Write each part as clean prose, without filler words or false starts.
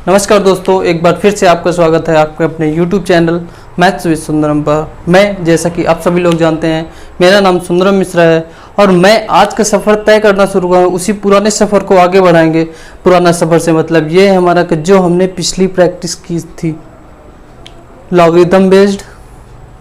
नमस्कार दोस्तों, एक बार फिर से आपका स्वागत है आपके अपने YouTube channel maths with Sundaram पर। मैं, जैसा कि आप सभी लोग जानते हैं, मेरा नाम सुंदरम मिश्रा है और मैं आज का सफ़र तय करना शुरू करूँ, उसी पुराने सफ़र को आगे बढ़ाएंगे। पुराना सफ़र से मतलब ये है हमारा कि जो हमने पिछली प्रैक्टिस की थी logarithm based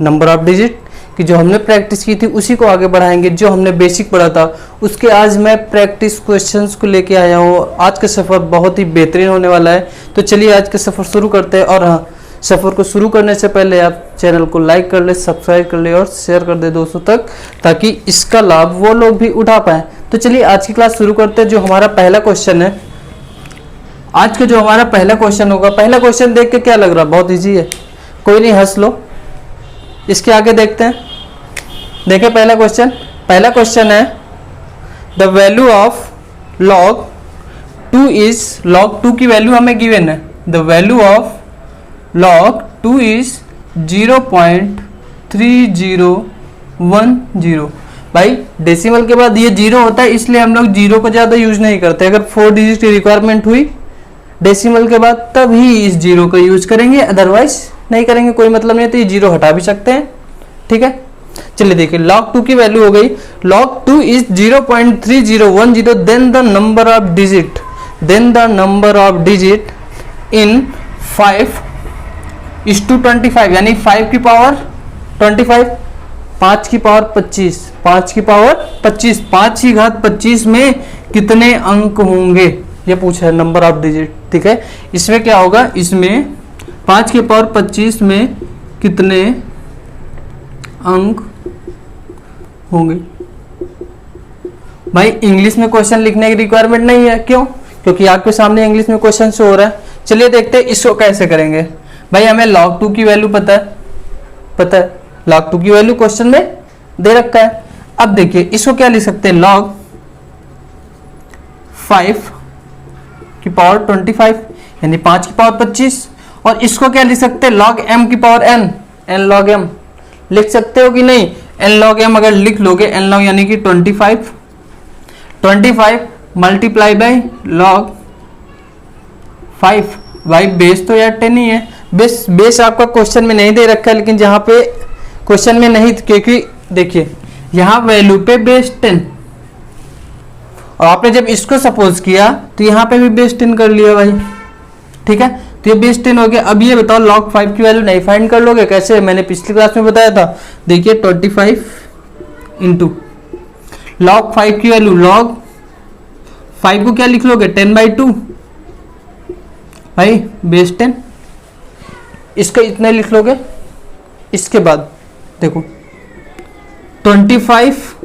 number of digit कि जो हमने प्रैक्टिस की थी उसी को आगे बढ़ाएंगे। जो हमने बेसिक पढ़ा था उसके आज मैं प्रैक्टिस क्वेश्चंस को लेके आया हूँ। आज का सफ़र बहुत ही बेहतरीन होने वाला है, तो चलिए आज का सफ़र शुरू करते हैं। और हाँ, सफ़र को शुरू करने से पहले आप चैनल को लाइक कर ले, सब्सक्राइब कर ले और शेयर कर दे दोस्तों तक, ताकि इसका लाभ वो लोग भी उठा पाएँ। तो चलिए आज की क्लास शुरू करते हैं। जो हमारा पहला क्वेश्चन है आज का, जो हमारा पहला क्वेश्चन होगा, पहला क्वेश्चन देख के क्या लग रहा है? बहुत ईजी है, कोई नहीं, हंस लो। इसके आगे देखते हैं। देखिए पहला क्वेश्चन है the value of log 2 is, log 2 की वैल्यू हमें गिवन है। The value of log 2 is 0.3010। भाई डेसिमल के बाद ये जीरो होता है, इसलिए हम लोग जीरो को ज़्यादा यूज नहीं करते। अगर 4 डिजिट की रिक्वायरमेंट हुई डेसिमल के बाद तभी इस जीरो को यूज करेंगे, अदरवाइज नहीं करेंगे, कोई मतलब नहीं। तो ये जीरो हटा भी सकते हैं, ठीक है। चलिए देखिए, log 2 की वैल्यू हो गई, log 2 is 0.3010। Then the number of digit in 5:25, यानी 5 की पावर 25, 5 की पावर 25, 5 की पावर 25, 5 की घात 25 में कितने अंक होंगे, ये पूछा है नंबर ऑफ डिजिट, ठीक है। इसमें क्या होगा, इसमें 5 की पावर 25 में कितने अंक होंगे। भाई इंग्लिश में क्वेश्चन लिखने की रिक्वायरमेंट नहीं है, क्यों? क्योंकि आपके सामने इंग्लिश में क्वेश्चन शो हो रहा है। चलिए देखते हैं इसको कैसे करेंगे। भाई हमें log 2 की वैल्यू पता है log 2 की वैल्यू क्वेश्चन में दे रखा है। अब देखिए इसको क्या लिख सकते हैं, log 5 की पावर 25, यानी 5 की पावर 25। और इसको क्या लिख सकते हैं, log m की पावर n log m लिख सकते हो कि नहीं? n log m अगर लिख लोगे, n log यानी कि 25 मल्टीप्लाई बाई log 5। भाई बेस तो यार 10 ही है। बेस आपका क्वेश्चन में नहीं दे रखा है, लेकिन जहां पे क्वेश्चन में नहीं, क्योंकि देखिए यहां वैल्यू पे बेस 10 और आपने जब इसको सपोज किया तो यहां पे भी बेस 10 कर लिया भाई, ठीक है। तो ये बेस 10 हो गया। अब ये बताओ log 5 की वैल्यू नहीं फाइंड कर लोगे कैसे? मैंने पिछली क्लास में बताया था। देखिए 25 इंटू log 5 की वैल्यू, log 5 को क्या लिख लोगे, 10/2 भाई बेस 10, इसका इतना लिख लोगे। इसके बाद देखो 25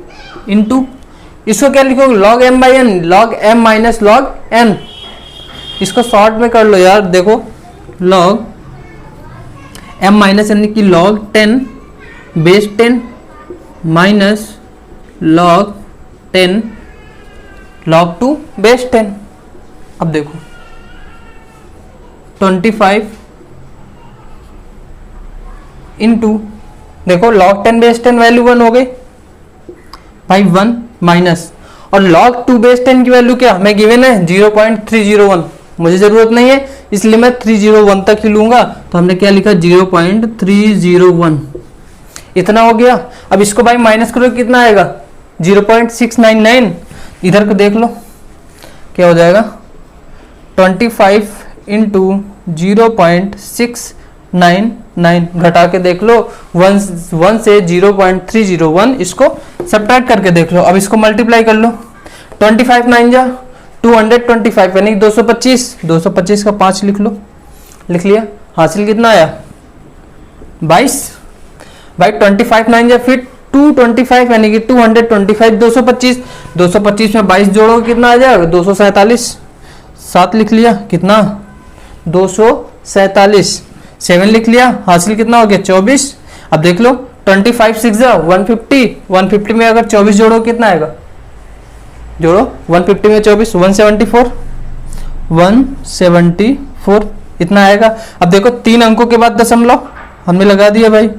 इंटू इसको क्या लिखोगे, log m/n, log m minus log n। इसको शॉर्ट में कर लो यार, देखो log m माइनस n की log 10 base 10 minus log 10 log 2 base 10। अब देखो 25 इंटू, देखो log 10 बेस 10 वैल्यू 1 हो गई भाई, 1 माइनस, और log 2 बेस 10 की वैल्यू क्या हमें गिवन है, 0.301। मुझे जरूरत नहीं है, इसलिए मैं 301 तक ही लूंगा। तो हमने क्या लिखा, 0.301, इतना हो गया। अब इसको भाई माइनस करो, कितना आएगा, 0.699। इधर को देख लो क्या हो जाएगा, 25 इंटू 0.699 घटा के देख लो, 1 से 0.301, इसको सब्ट्रैक्ट करके देख लो। अब इसको मल्टीप्लाई कर लो, 25 9 जा 225, यानी 225 का 5 लिख लो, लिख लिया। हासिल कितना आया, 22। भाई 25 9 जा फिर 225, यानी कि 225, 225 में 22 जोड़ो कितना आ जाएगा, 247, 7 लिख लिया, कितना 247, 7 लिख लिया। हासिल कितना हो गया, 24। अब देख लो 25 6 जा 150 में अगर 24 जोड़ो कितना आएगा, जोड़ो 150 में 24, 174 इतना आएगा। अब देखो 3 अंकों के बाद दशमलव हमने लगा दिया भाई,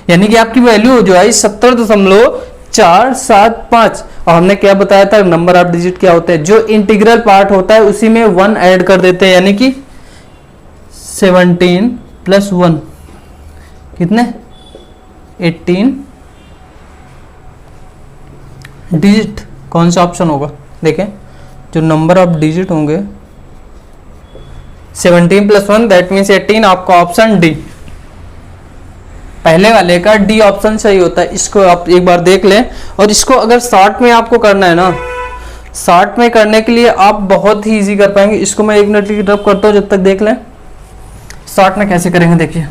यानी कि आपकी वैल्यू जो है 70.475। और हमने क्या बताया था, नंबर ऑफ डिजिट क्या होता है, जो इंटीग्रल पार्ट होता है उसी में 1 ऐड कर देते हैं, यानी कि 17 प्लस 1 कितने 18 डिजिट। कौन सा ऑप्शन होगा? देखें जो नंबर ऑफ डिजिट होंगे 17 प्लस 1 दैट मीन्स 18, आपका ऑप्शन डी, पहले वाले का डी ऑप्शन सही होता है। इसको आप एक बार देख लें। और इसको अगर शॉर्ट में आपको करना है ना, शॉर्ट में करने के लिए आप बहुत ही इजी कर पाएंगे। इसको मैं 1 मिनट की तरफ करता हूँ, जब तक देख लें शॉर्ट में कैसे करेंगे। देखिए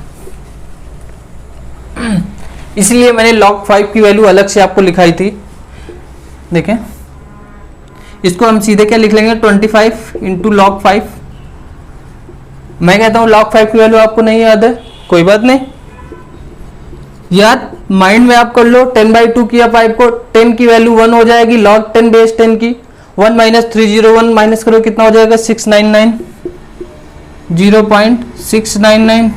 इसलिए मैंने log 5 की वैल्यू अलग से आपको लिखाई थी। देखें इसको हम सीधे क्या लिख लेंगे 25 इंटू log 5। मैं कहता हूं log 5 की वैल्यू आपको नहीं याद है, कोई बात नहीं, याद माइंड में आप कर लो। 10/2 किया 5 को, 10 की वैल्यू 1 हो जाएगी, log 10 बेस 10 की 1 माइनस 301 माइनस करो कितना हो जाएगा 699, 0.699।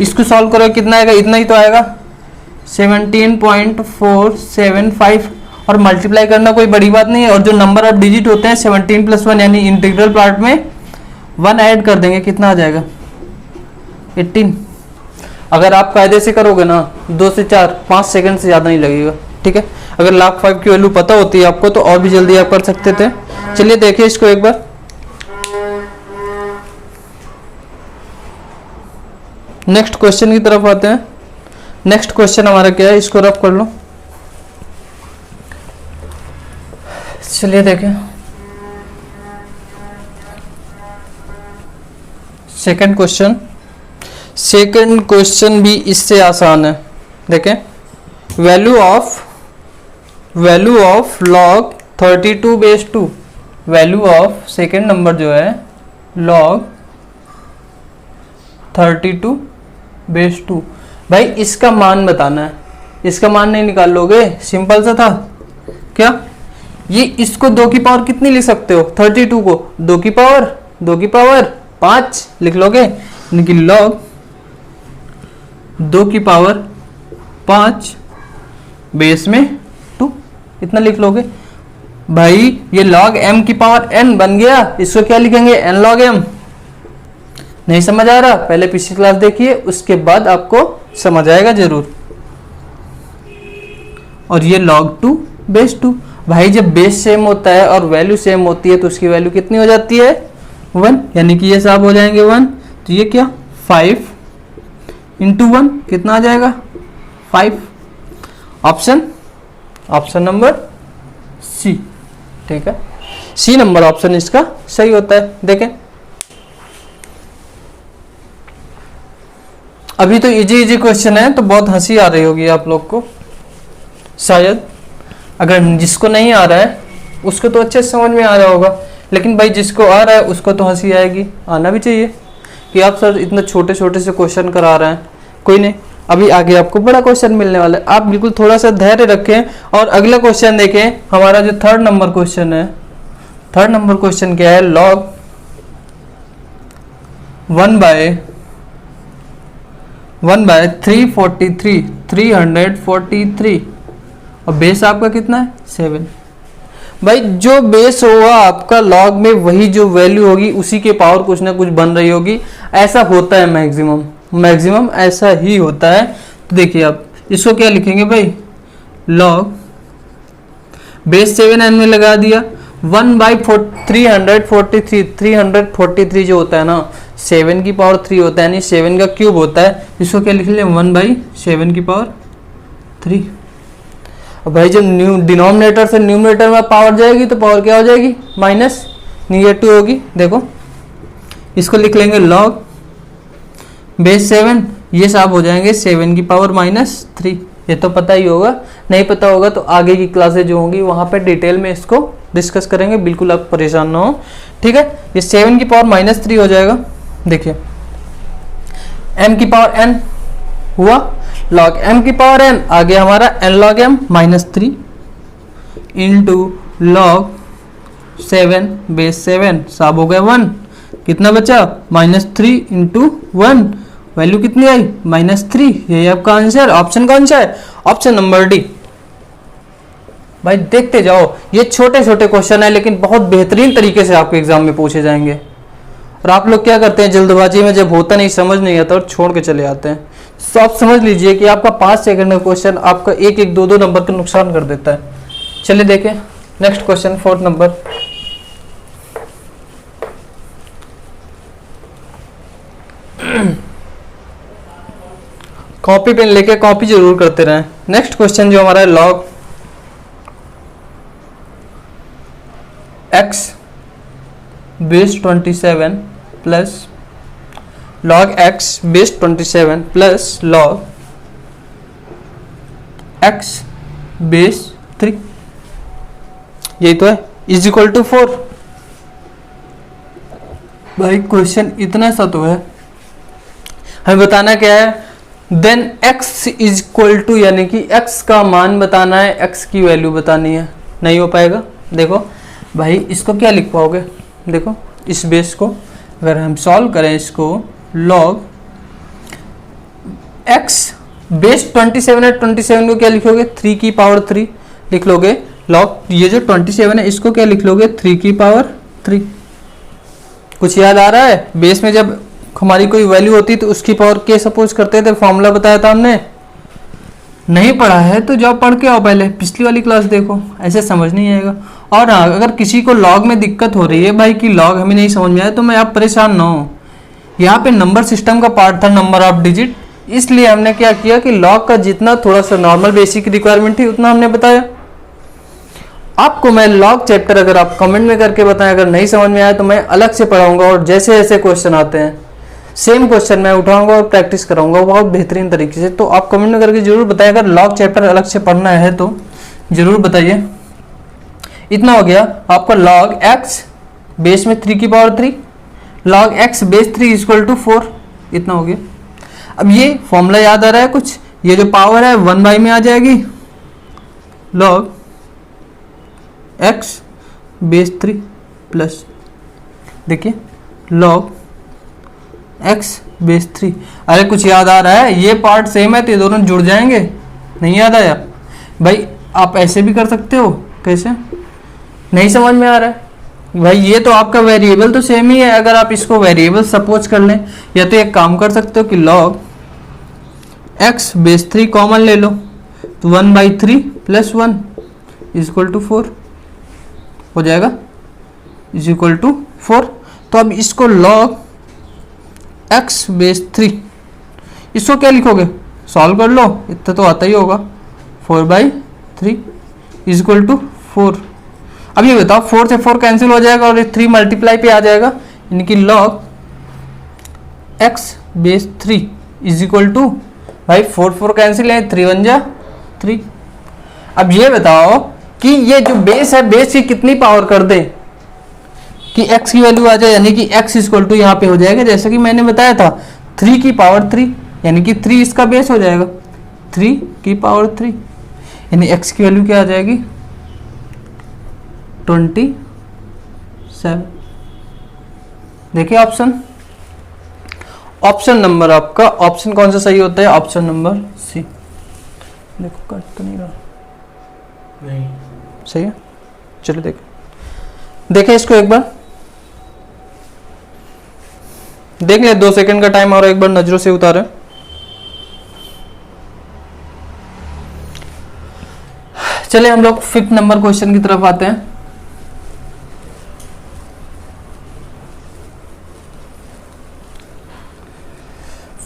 इसको सॉल्व करो कितना आएगा, इतना ही तो आएगा 17.475। और मल्टीप्लाई करना कोई बड़ी बात नहीं है। और जो नंबर ऑफ डिजिट होते हैं 17 प्लस 1 यानी इंटीग्रल पार्ट में 1 ऐड कर देंगे, कितना आ जाएगा 18। अगर आप कायदे से करोगे ना 2 से 4 5 सेकंड से ज़्यादा नहीं लगेगा। ठीक है, अगर log 5 की वैल्यू पता होती है आपको तो और भी जल्दी आप कर सकते थे। चलिए देखिए इसको एक बार। नेक्स्ट क्वेश्चन की तरफ आते हैं। नेक्स्ट क्वेश्चन हमारा क्या है, इसको रफ कर लो। चलिए देखें सेकंड क्वेश्चन। सेकंड क्वेश्चन भी इससे आसान है। देखें value of log 32 base 2, value of second number जो है log 32 बेस 2। भाई इसका मान बताना है, इसका मान नहीं निकाल लोगे, सिंपल सा था क्या। ये इसको 2 की पावर कितनी लिख सकते हो, 32 को 2 की पावर 5 लिख लोगे, यानी कि log 2 की पावर 5 बेस में 2 इतना लिख लोगे। भाई ये log m की पावर n बन गया, इसको क्या लिखेंगे n log m। नहीं समझ आ रहा, पहले पिछली क्लास देखिए, उसके बाद आपको समझ आएगा जरूर। और ये log 2 बेस 2। भाई जब बेस सेम होता है और वैल्यू सेम होती है तो उसकी वैल्यू कितनी हो जाती है 1, यानी कि ये सब हो जाएंगे 1। तो ये क्या 5 इंटू 1 कितना आ जाएगा 5। Option number C. ठीक है, सी नंबर ऑप्शन इसका सही होता है। देखें अभी तो इजी क्वेश्चन है तो बहुत हंसी आ रही होगी आप लोग को शायद। अगर जिसको नहीं आ रहा है उसको तो अच्छे से समझ में आ रहा होगा, लेकिन भाई जिसको आ रहा है उसको तो हंसी आएगी। आना भी चाहिए कि आप सर इतना छोटे छोटे से क्वेश्चन करा रहे हैं। कोई नहीं, अभी आगे आपको बड़ा क्वेश्चन मिलने वाला है, आप बिल्कुल थोड़ा सा धैर्य रखें। और अगला क्वेश्चन देखें, हमारा जो थर्ड नंबर क्वेश्चन है, थर्ड नंबर क्वेश्चन क्या है, log 1/343 और बेस आपका कितना है 7। भाई जो बेस होगा आपका लॉग में वही जो वैल्यू होगी उसी के पावर कुछ ना कुछ बन रही होगी। ऐसा होता है मैक्सिमम ऐसा ही होता है। तो देखिए आप इसको क्या लिखेंगे भाई, लॉग बेस 7n में लगा दिया 1/343 जो होता है ना 7 की पावर 3 होता है, यानी 7 का क्यूब होता है। इसको क्या लिख लें 1/7 की पावर 3। और भाई जब डिनोमिनेटर से न्यूमरेटर में पावर जाएगी तो पावर क्या हो जाएगी माइनस, निगेटिव होगी। देखो इसको लिख लेंगे लॉग बेस 7, ये सब हो जाएंगे 7 की पावर -3। ये तो पता ही होगा, नहीं पता होगा तो आगे की क्लासेज जो होंगी वहां पे डिटेल में इसको डिस्कस करेंगे, बिल्कुल आप परेशान ना हो। ठीक है, ये 7 की पावर -3 हो जाएगा। देखिए m की पावर n हुआ, log m की पावर n आ गया हमारा n log m -3 into log 7 base 7 सब हो गया 1। कितना बचा -3 इंटू 1, वैल्यू कितनी आई -3। यही आपका आंसर। ऑप्शन कौन सा है, ऑप्शन नंबर डी। भाई देखते जाओ, ये छोटे छोटे क्वेश्चन है लेकिन बहुत बेहतरीन तरीके से आपके एग्जाम में पूछे जाएंगे। और आप लोग क्या करते हैं जल्दबाजी में, जब होता नहीं समझ नहीं आता और छोड़ के चले आते हैं। तो आप समझ लीजिए कि आपका 5 सेकंड का क्वेश्चन आपका एक एक 2 नंबर का नुकसान कर देता है। चलिए देखें next question 4 number. Copy pen लेके कॉपी जरूर करते रहें। नेक्स्ट क्वेश्चन जो हमारा है log x base 27 plus log x base 27 plus log x base 3, यही तो है, इज इक्वल टू 4। भाई क्वेश्चन इतना सा तो है, हमें बताना क्या है, then x is equal to, यानी कि x का मान बताना है, x की वैल्यू बतानी है। नहीं हो पाएगा। देखो भाई इसको क्या लिख पाओगे, देखो इस बेस को अगर हम सॉल्व करें इसको, log x बेस 27 है, 27 को क्या लिखोगे 3 की पावर 3 लिख लोगे। log ये जो 27 है इसको क्या लिख लोगे 3 की पावर 3। कुछ याद आ रहा है? बेस में जब हमारी कोई वैल्यू होती तो उसकी पावर के सपोज करते थे, फॉर्मूला बताया था हमने। नहीं पढ़ा है तो जाओ पढ़ के आओ, पहले पिछली वाली क्लास देखो, ऐसे समझ नहीं आएगा। और हाँ, अगर किसी को लॉग में दिक्कत हो रही है भाई कि लॉग हमें नहीं समझ में आया, तो मैं आप परेशान ना हो, यहाँ पे नंबर सिस्टम का पार्ट था नंबर ऑफ डिजिट, इसलिए हमने क्या किया कि लॉग का जितना थोड़ा सा नॉर्मल बेसिक रिक्वायरमेंट थी उतना हमने बताया। आपको मैं लॉग चैप्टर अगर आप कमेंट में करके बताएं, अगर नहीं समझ में आया तो मैं अलग से पढ़ाऊंगा, और जैसे जैसे क्वेश्चन आते हैं सेम क्वेश्चन मैं उठाऊंगा और प्रैक्टिस कराऊंगा बहुत बेहतरीन तरीके से। तो आप कमेंट में करके जरूर बताएं, अगर लॉग चैप्टर अलग से पढ़ना है तो जरूर बताइए। इतना हो गया आपका log x बेस में 3 की power 3, log x base 3 equal to 4, इतना हो गया। अब ये फॉर्मूला याद आ रहा है कुछ, ये जो पावर है 1 बाई में आ जाएगी, log x बेस 3 प्लस, देखिए log x बेस 3। अरे कुछ याद आ रहा है? ये पार्ट सेम है तो ये दोनों जुड़ जाएंगे। नहीं याद आया भाई? आप ऐसे भी कर सकते हो, कैसे? नहीं समझ में आ रहा है भाई? ये तो आपका वेरिएबल तो सेम ही है, अगर आप इसको वेरिएबल सपोज कर लें, या तो एक काम कर सकते हो कि log x बेस 3 कॉमन ले लो, तो 1/3 प्लस 1 इज इक्वल टू 4 हो जाएगा, इज इक्वल टू 4। तो अब इसको log x बेस 3, इसको क्या लिखोगे, सॉल्व कर लो, इतना तो आता ही होगा, 4/3 इज इक्वल टू 4। अब ये बताओ 4 से 4 कैंसिल हो जाएगा और 3 मल्टीप्लाई पे आ जाएगा, यानी कि log x base 3 is equal to, भाई 4 कैंसिल है, 3 1 जा 3। अब ये बताओ कि ये जो बेस है, बेस की कितनी पावर कर दे कि x की वैल्यू आ जाए, यानी कि x इक्वल टू यहाँ पे हो जाएगा, जैसा कि मैंने बताया था 3 की पावर 3, यानी कि 3 इसका बेस हो जाएगा, 3 की पावर 3, यानी x की वैल्यू क्या आ जाएगी 27। देखिए ऑप्शन नंबर आपका, ऑप्शन कौन सा सही होता है? Option number C. देखो कट तो नहीं रहा, नहीं सही है। चलो देखें इसको एक बार, देख ले, 2 सेकंड का टाइम और एक बार नजरों से उतारें। चलिए हम लोग 5th नंबर क्वेश्चन की तरफ आते हैं।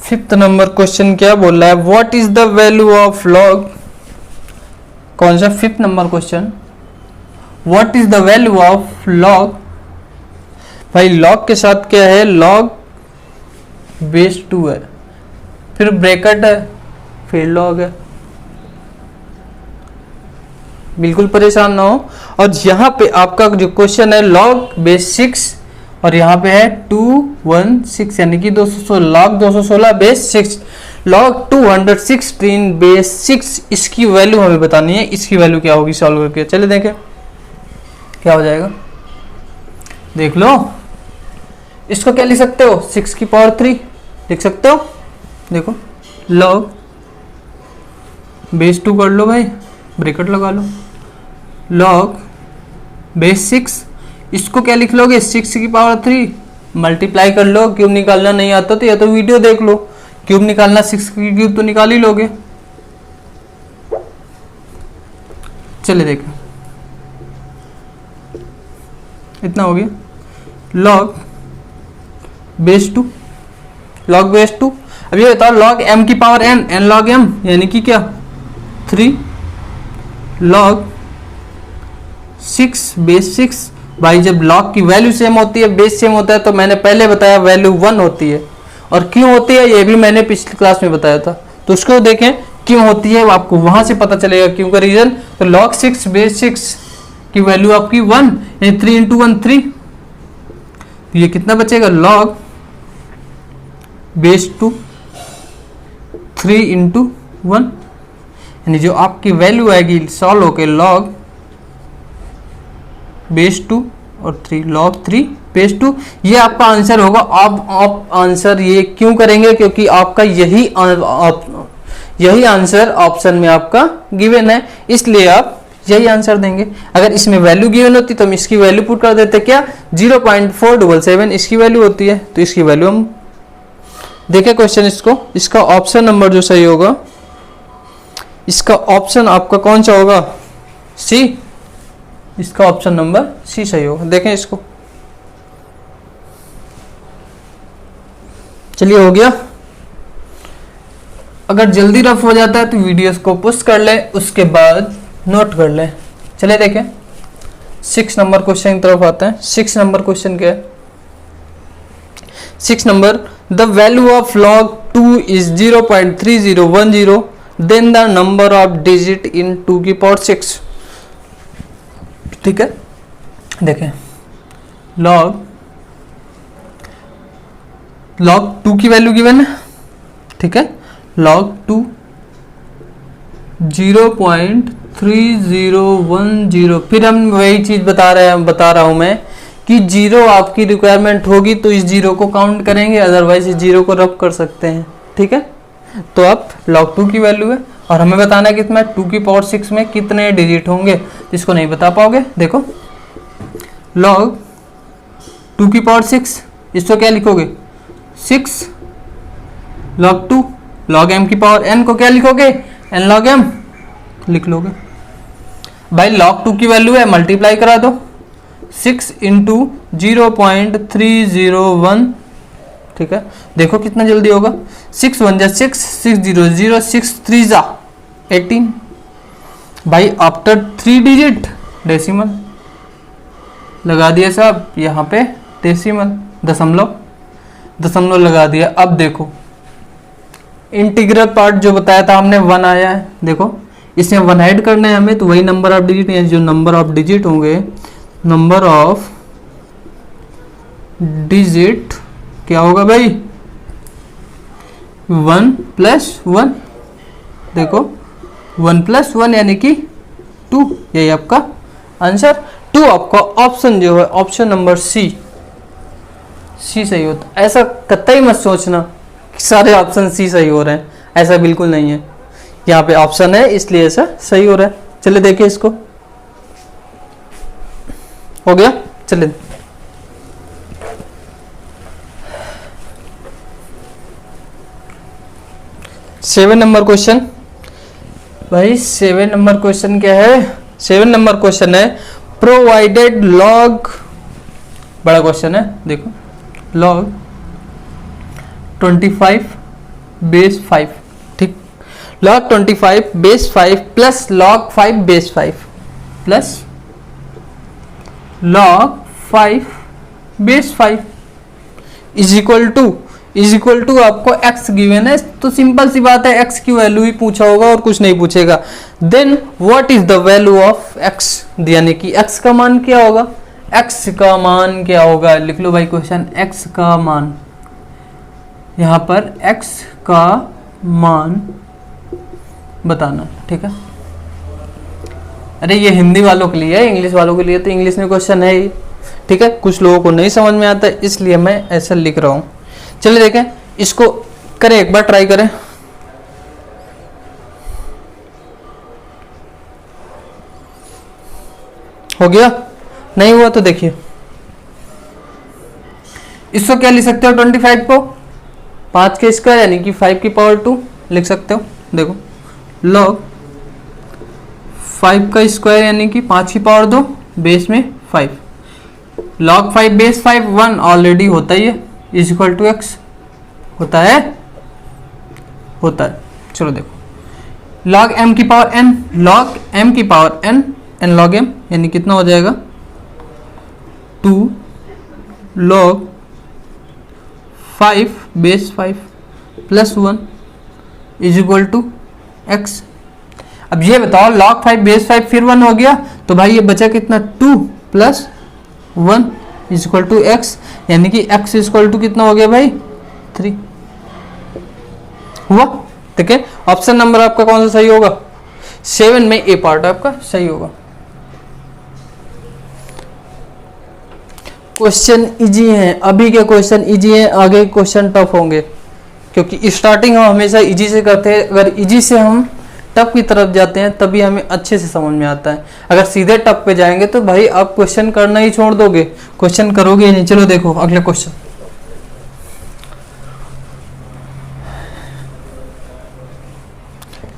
5th नंबर क्वेश्चन क्या बोल रहा है, what is the value of log, कौन सा 5th number question, what is the value of log. भाई लॉग के साथ क्या है, लॉग बेस 2 है, फिर ब्रैकेट है, फिर लॉग है, बिल्कुल परेशान ना हो। और यहाँ पे आपका जो क्वेश्चन है लॉग बेस 6, और यहाँ पे है 216, यानी कि 216, लॉग 216 बेस 6, लॉग 216 बेस 6, इसकी वैल्यू हमें बतानी है। इसकी वैल्यू क्या होगी सॉल्व करके, चले देखें क्या हो जाएगा। देख लो, इसको क्या लिख सकते हो, 6 की पावर 3 लिख सकते हो। देखो लॉग बेस 2 कर लो भाई, ब्रैकेट लगा लो, लॉग बेस 6, इसको क्या लिख लोगे 6 की पावर 3, मल्टीप्लाई कर लो। क्यूब निकालना नहीं आता तो या तो वीडियो देख लो, क्यूब निकालना 6 की क्यूब तो निकाल ही लोगे। चलिए देखें, इतना हो गया लॉग बेस 2, लॉग बेस 2। अब ये बताओ लॉग m की power n, n log m यानी कि क्या 3 लॉग 6 बेस 6। भाई जब लॉग की वैल्यू सेम होती है, बेस सेम होता है, तो मैंने पहले बताया वैल्यू 1 होती है। और क्यों होती है ये भी मैंने पिछली क्लास में बताया था, तो उसको देखें क्यों होती है, आपको वहां से पता चलेगा क्यों का रीजन। तो log 6 बेस 6 की वैल्यू आपकी 1, यानी 3 इंटू 1 3। तो ये कितना बचेगा log बेस 2 3 इंटू 1, यानी जो आपकी वैल्यू आएगी सॉल्व होके log बेस 2 और 3 log 3 बेस 2, ये आपका आंसर होगा। आप आंसर ये क्यों करेंगे, क्योंकि आपका यही आंसर ऑप्शन में आपका गिवन है, इसलिए आप यही आंसर देंगे। अगर इसमें वैल्यू गिवन होती तो हम इसकी वैल्यू पुट कर देते, क्या 0.477 इसकी वैल्यू होती है, तो इसकी वैल्यू हम देखें क्वेश्चन इसको। इसका ऑप्शन नंबर जो सही होगा, इसका ऑप्शन आपका कौन सा होगा, सी। इसका ऑप्शन नंबर सी सही होगा। देखें इसको, चलिए हो गया। अगर जल्दी रफ हो जाता है तो वीडियोस को पुश कर ले, उसके बाद नोट कर ले। चलिए देखें 6 नंबर क्वेश्चन की तरफ आते हैं। 6 नंबर क्वेश्चन क्या है, 6 number, the value of log 2 is 0.3010, then the number of digit in 2 की पावर 6। ठीक है, देखें log 2 की वैल्यू गिवन है, ठीक है, log 2 0.3010। फिर हम वही चीज बता रहा हूं मैं कि 0 आपकी रिक्वायरमेंट होगी तो इस 0 को काउंट करेंगे, अदरवाइज इस 0 को रब कर सकते हैं। ठीक है, तो अब log 2 की वैल्यू है और हमें बताना है कितना 2 की पावर 6 में कितने डिजिट होंगे, इसको नहीं बता पाओगे। देखो log 2 की पावर 6, इसको क्या लिखोगे 6 log 2, log m की पावर n को क्या लिखोगे n log m लिख लोगे। भाई log 2 की वैल्यू है, मल्टीप्लाई करा दो 6 इंटू 0.301। ठीक है, देखो कितना जल्दी होगा, 6 1 जा 6, 6 0 0, 6 3 जा 18। भाई आफ्टर 3 डिजिट डेसिमल लगा दिया साहब, यहाँ पे डेसिमल दशमलव लगा दिया। अब देखो इंटीग्रल पार्ट जो बताया था हमने 1 आया है, देखो इसमें 1 ऐड करना है हमें, तो वही नंबर ऑफ डिजिट, यानी जो नंबर ऑफ डिजिट होंगे, नंबर ऑफ डिजिट क्या होगा भाई 1 प्लस 1। देखो 1 प्लस 1 यानी कि 2, यही आपका आंसर। 2 आपका ऑप्शन जो है ऑप्शन नंबर सी सही होता। ऐसा कतई मत सोचना कि सारे ऑप्शन सी सही हो रहे हैं, ऐसा बिल्कुल नहीं है। यहाँ पे ऑप्शन है इसलिए ऐसा सही हो रहा है। चलिए देखिए इसको, हो गया। चलिए 7 नंबर क्वेश्चन। भाई 7 नंबर क्वेश्चन क्या है, 7 नंबर क्वेश्चन है प्रोवाइडेड लॉग, बड़ा क्वेश्चन है, देखो log 25 बेस 5। ठीक, log 25 base 5 plus log 5 base 5 plus log 5 base 5 is equal to आपको x गिवन है, तो सिंपल सी बात है x की वैल्यू ही पूछा होगा और कुछ नहीं पूछेगा। Then what is the value of x, यानी कि x का मान क्या होगा, x का मान क्या होगा, लिख लो भाई क्वेश्चन, x का मान, यहां पर x का मान बताना। ठीक है, अरे ये हिंदी वालों के लिए है, इंग्लिश वालों के लिए तो इंग्लिश में क्वेश्चन है ही। ठीक है, कुछ लोगों को नहीं समझ में आता इसलिए मैं ऐसा लिख रहा हूं। चलिए देखें इसको, करें एक बार ट्राई करें। हो गया, नहीं हुआ तो देखिए इसको क्या लिख सकते हो 25 को 5 के स्क्वायर यानी कि 5 की पावर 2 लिख सकते हो। देखो log 5 का स्क्वायर यानी कि 5 की पावर 2 बेस में 5, log 5 बेस 5 1 ऑलरेडी होता ही है, इज इक्वल टू एक्स होता है। चलो देखो log m की पावर n, log m की power n, n log m यानी कितना हो जाएगा 2 log 5 base 5 plus 1 is equal to x. अब ये बताओ log 5 बेस 5 फिर 1 हो गया तो भाई ये बचा कितना 2 plus 1 is equal to x, यानी कि x इज इक्वल टू कितना हो गया भाई 3 हुआ। ठीक है, ऑप्शन नंबर आपका कौन सा सही होगा 7 में ए पार्ट आपका सही होगा। क्वेश्चन इजी है, अभी के क्वेश्चन इजी है, आगे क्वेश्चन टफ होंगे क्योंकि स्टार्टिंग हम हमेशा इजी से करते हैं। अगर इजी से हम टफ की तरफ जाते हैं तभी हमें अच्छे से समझ में आता है। अगर सीधे टफ पे जाएंगे तो भाई आप क्वेश्चन करना ही छोड़ दोगे, क्वेश्चन करोगे ही नहीं। चलो देखो अगला क्वेश्चन,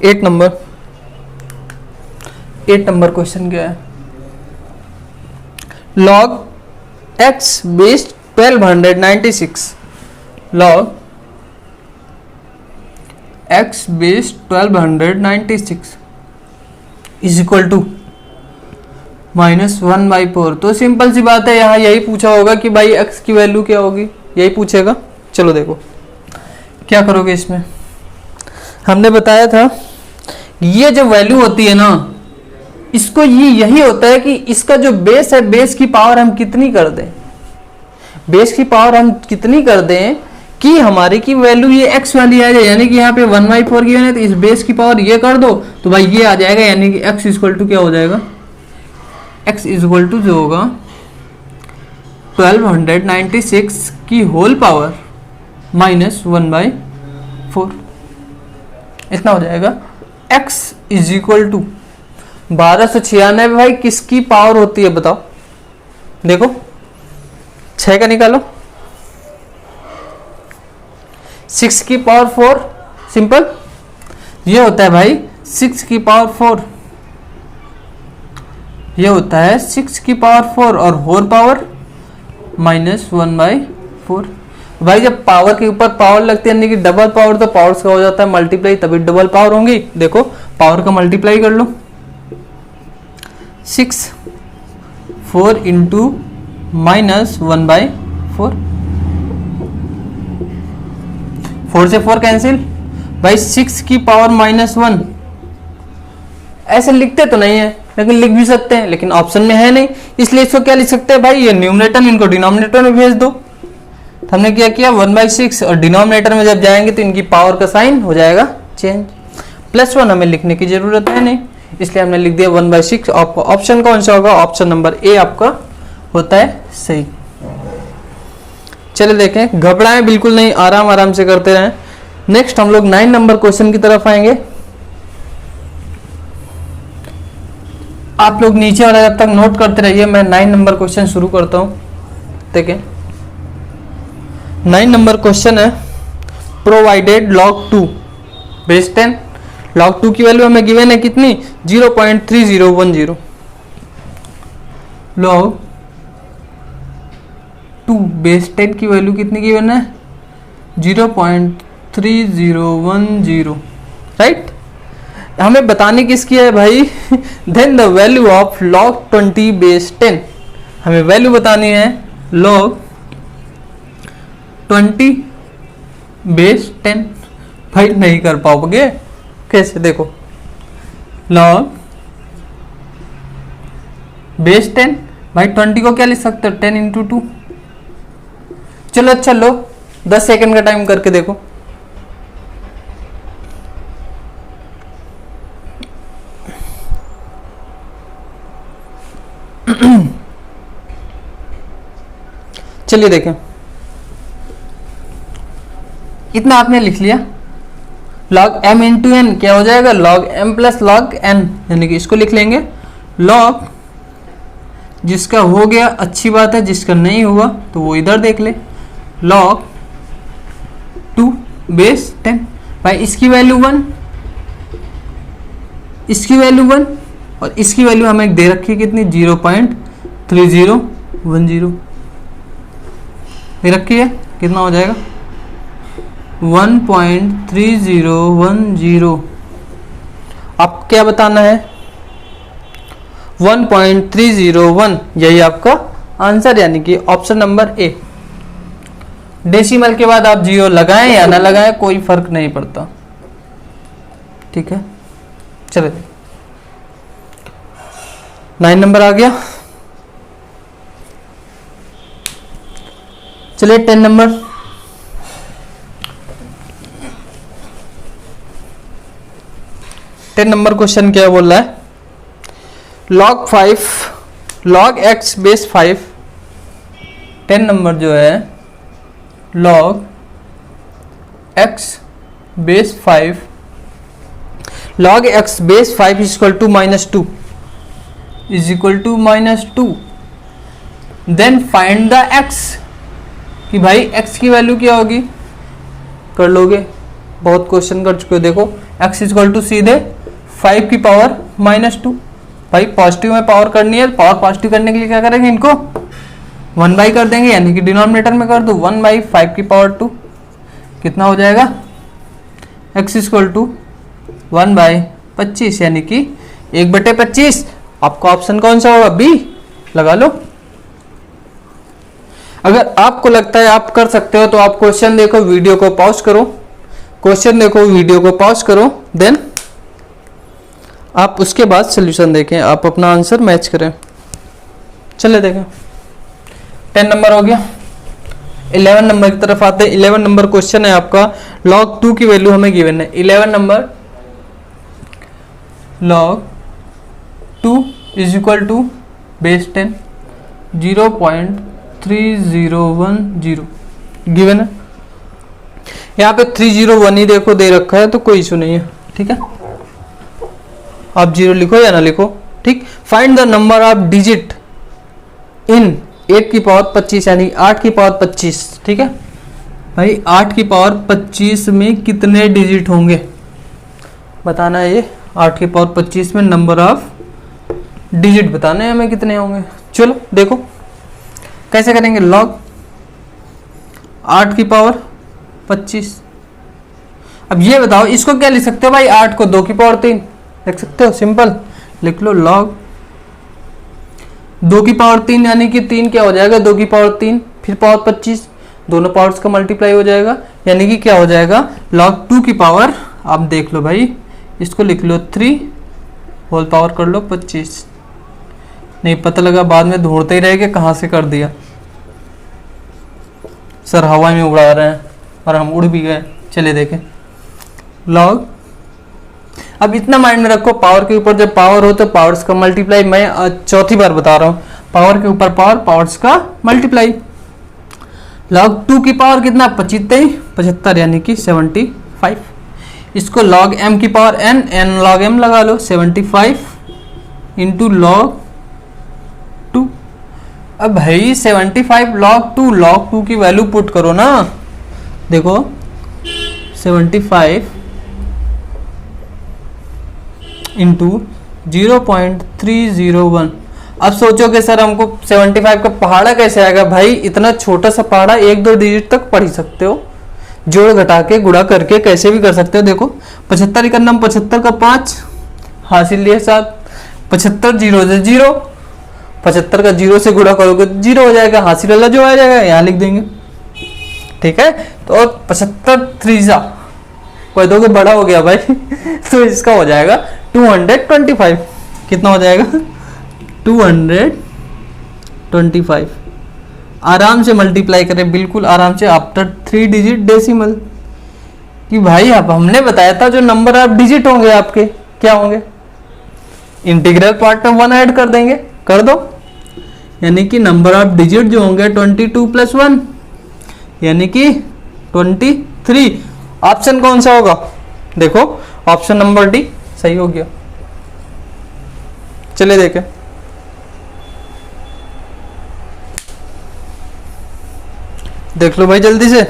8 नंबर क्वेश्चन क्या है, log x base 1296, log x base 1296 is equal to -1/4। तो सिंपल सी बात है, यहाँ यही पूछा होगा कि भाई x की वैल्यू क्या होगी, यही पूछेगा। चलो देखो क्या करोगे इसमें, हमने बताया था ये जो वैल्यू होती है ना, इसको यही होता है कि इसका जो बेस है, बेस की पावर हम कितनी कर दें, बेस की पावर हम कितनी कर दें कि हमारी की वैल्यू ये x वाली आ जाए। यानी कि यहाँ पे 1/4 की है तो इस बेस की पावर ये कर दो तो भाई ये आ जाएगा, यानी कि x इक्वल टू क्या हो जाएगा, x इक्वल टू जो होगा 1296 की होल पावर -1/4 इतना हो जाएगा। x इज इक्वल टू 1296 भाई किसकी पावर होती है बताओ, देखो 6 का निकालो, 6 की पावर 4 सिंपल, ये होता है भाई 6 की पावर 4, ये होता है 6 की पावर 4 और होल पावर -1/4। भाई जब पावर के ऊपर पावर लगती है यानी कि डबल पावर, तो पावर्स का हो जाता है मल्टीप्लाई, तभी डबल पावर होंगी। देखो पावर का मल्टीप्लाई कर लो, 6 4 इंटू -1/4, 4 से 4 कैंसिल भाई, 6 की पावर -1 ऐसे लिखते तो नहीं है लेकिन लिख भी सकते हैं, लेकिन ऑप्शन में है नहीं, इसलिए इसको क्या लिख सकते हैं भाई, ये न्यूमरेटर इनको डिनोमिनेटर में भेज दो। तो हमने क्या किया 1/6 और डिनोमिनेटर में जब जाएंगे तो इनकी पावर का साइन हो जाएगा चेंज, +1 हमें लिखने की जरूरत है नहीं, इसलिए हमने लिख दिया 1/6। आपका ऑप्शन कौन सा होगा, ऑप्शन नंबर ए आपका होता है सही। चलिए देखें, घबराएं बिल्कुल नहीं, आराम आराम से करते रहें। नेक्स्ट हम लोग 9 नंबर क्वेश्चन की तरफ आएंगे। आप लोग नीचे वाला जब तक नोट करते रहिए, मैं 9 नंबर क्वेश्चन शुरू करता हूं। देखें 9 नंबर क्वेश्चन है, प्रोवाइडेड log 2 बेस 10, log 2 की वैल्यू हमें गिवन है कितनी 0.3010, log 2 बेस 10 की वैल्यू कितनी गिवन है 0.3010, राइट। हमें बताने किसकी है भाई, then the value of log 20 base 10, हमें वैल्यू बतानी है log 20 बेस 10। भाई नहीं कर पाओगे कैसे, देखो log बेस 10 भाई 20 को क्या लिख सकते हो 10 इंटू 2। चलो अच्छा लो 10 सेकंड का टाइम करके देखो, चलिए देखें, इतना आपने लिख लिया, log m इंटू एन क्या हो जाएगा log m plus log n, यानी कि इसको लिख लेंगे log, जिसका हो गया अच्छी बात है, जिसका नहीं हुआ तो वो इधर देख ले, log 2 बेस 10। भाई इसकी वैल्यू 1, इसकी वैल्यू 1 और इसकी वैल्यू हमें दे रखी है कितनी, 0.3010 दे रखी है। कितना हो जाएगा 1.3010। आप क्या बताना है 1.301, यही आपका आंसर, यानी कि ऑप्शन नंबर ए। डेसिमल के बाद आप 0 लगाएं या ना लगाएं कोई फर्क नहीं पड़ता, ठीक है। चलो 9 नंबर आ गया। चलिए 10 नंबर। क्वेश्चन क्या बोल रहा है, log 5 log x base 5। 10 number जो है log x base 5, log x base 5 is equal to -2 is equal to -2। Then find the x, कि भाई x की वैल्यू क्या होगी, कर लोगे, बहुत क्वेश्चन कर चुके हो। देखो x इज इक्वल टू सीधे 5 की पावर -2। भाई पॉजिटिव में पावर करनी है, पावर पॉजिटिव करने के लिए क्या करेंगे, इनको 1 बाई कर देंगे, यानी कि डिनोमिनेटर में कर दो 1 बाई 5 की पावर 2। कितना हो जाएगा x इक्वल टू 1 बाई 25, यानी कि 1/25। आपका ऑप्शन कौन सा होगा, बी लगा लो। अगर आपको लगता है आप कर सकते हो तो आप क्वेश्चन देखो, वीडियो को पॉज करो, क्वेश्चन देखो, वीडियो को पॉज करो, देन आप उसके बाद सोल्यूशन देखें, आप अपना आंसर मैच करें। चले देखें 10 नंबर हो गया। 11 नंबर की तरफ आते हैं। 11 नंबर क्वेश्चन है आपका, log 2 की वैल्यू हमें गिवन है। 11 number log 2 is equal to base 10 0.3010 given है। यहाँ पे 301 ही देखो दे रखा है, तो कोई इशू नहीं है, ठीक है। आप 0 लिखो या ना लिखो, ठीक। Find the number of digit इन 8 की पावर 25, यानी 8 की पावर 25, ठीक है। भाई 8 की पावर 25 में कितने डिजिट होंगे बताना है। ये 8 की पावर 25 में नंबर ऑफ डिजिट बताने हैं हमें कितने होंगे। चलो देखो कैसे करेंगे, log 8 की पावर 25। अब ये बताओ इसको क्या लिख सकते हो भाई, 8 को 2 की पावर 3 लिख सकते हो, सिंपल लिख लो। log 2 की पावर 3 यानी कि 3 क्या हो जाएगा, 2 की पावर 3 फिर पावर 25, दोनों पावर्स का मल्टीप्लाई हो जाएगा, यानी कि क्या हो जाएगा log 2 की पावर, आप देख लो भाई, इसको लिख लो 3 होल पावर कर लो 25। नहीं पता लगा बाद में ढूंढते ही रहेंगे कहाँ से कर दिया, सर हवा में उड़ा रहे हैं और हम उड़ भी गए। चलिए देखें log, अब इतना माइंड में रखो, पावर के ऊपर जब पावर हो तो पावर्स का मल्टीप्लाई। मैं चौथी बार बता रहा हूँ, पावर के ऊपर पावर, पावर्स का मल्टीप्लाई। log 2 की पावर कितना 75, यानी कि 75। इसको log m की पावर n log m लगा लो, 75 इंटू log 2। अब भाई 75 log 2 की वैल्यू पुट करो ना, देखो 75 इंटू 0.301। अब सोचोगे सर हमको 75 का पहाड़ा कैसे आएगा, भाई इतना छोटा सा पहाड़ा 1-2 डिजिट तक पढ़ ही सकते हो, जोड़ घटा के गुणा करके कैसे भी कर सकते हो। देखो 75 का नाम 75 का 5 हासिल लिए 7, 75 0 से 0, 75 का 0 से गुणा करोगे तो 0 हो जाएगा, हासिल वाला जो आ जाएगा यहाँ लिख देंगे, ठीक है। तो और 75 3 कोई दोगे बड़ा हो गया भाई तो इसका हो जाएगा 225। कितना हो जाएगा 225। आराम से मल्टीप्लाई करें, बिल्कुल आराम से, आफ्टर 3 डिजिट डेसिमल। कि भाई अब हमने बताया था जो नंबर ऑफ डिजिट होंगे आपके क्या होंगे, इंटीग्रल पार्ट में 1 ऐड कर देंगे, कर दो, यानी कि नंबर ऑफ डिजिट जो होंगे 22 + 1 यानी कि 23। ऑप्शन कौन सा होगा, देखो ऑप्शन नंबर डी सही हो गया। चलिए देखें देख लो भाई जल्दी से।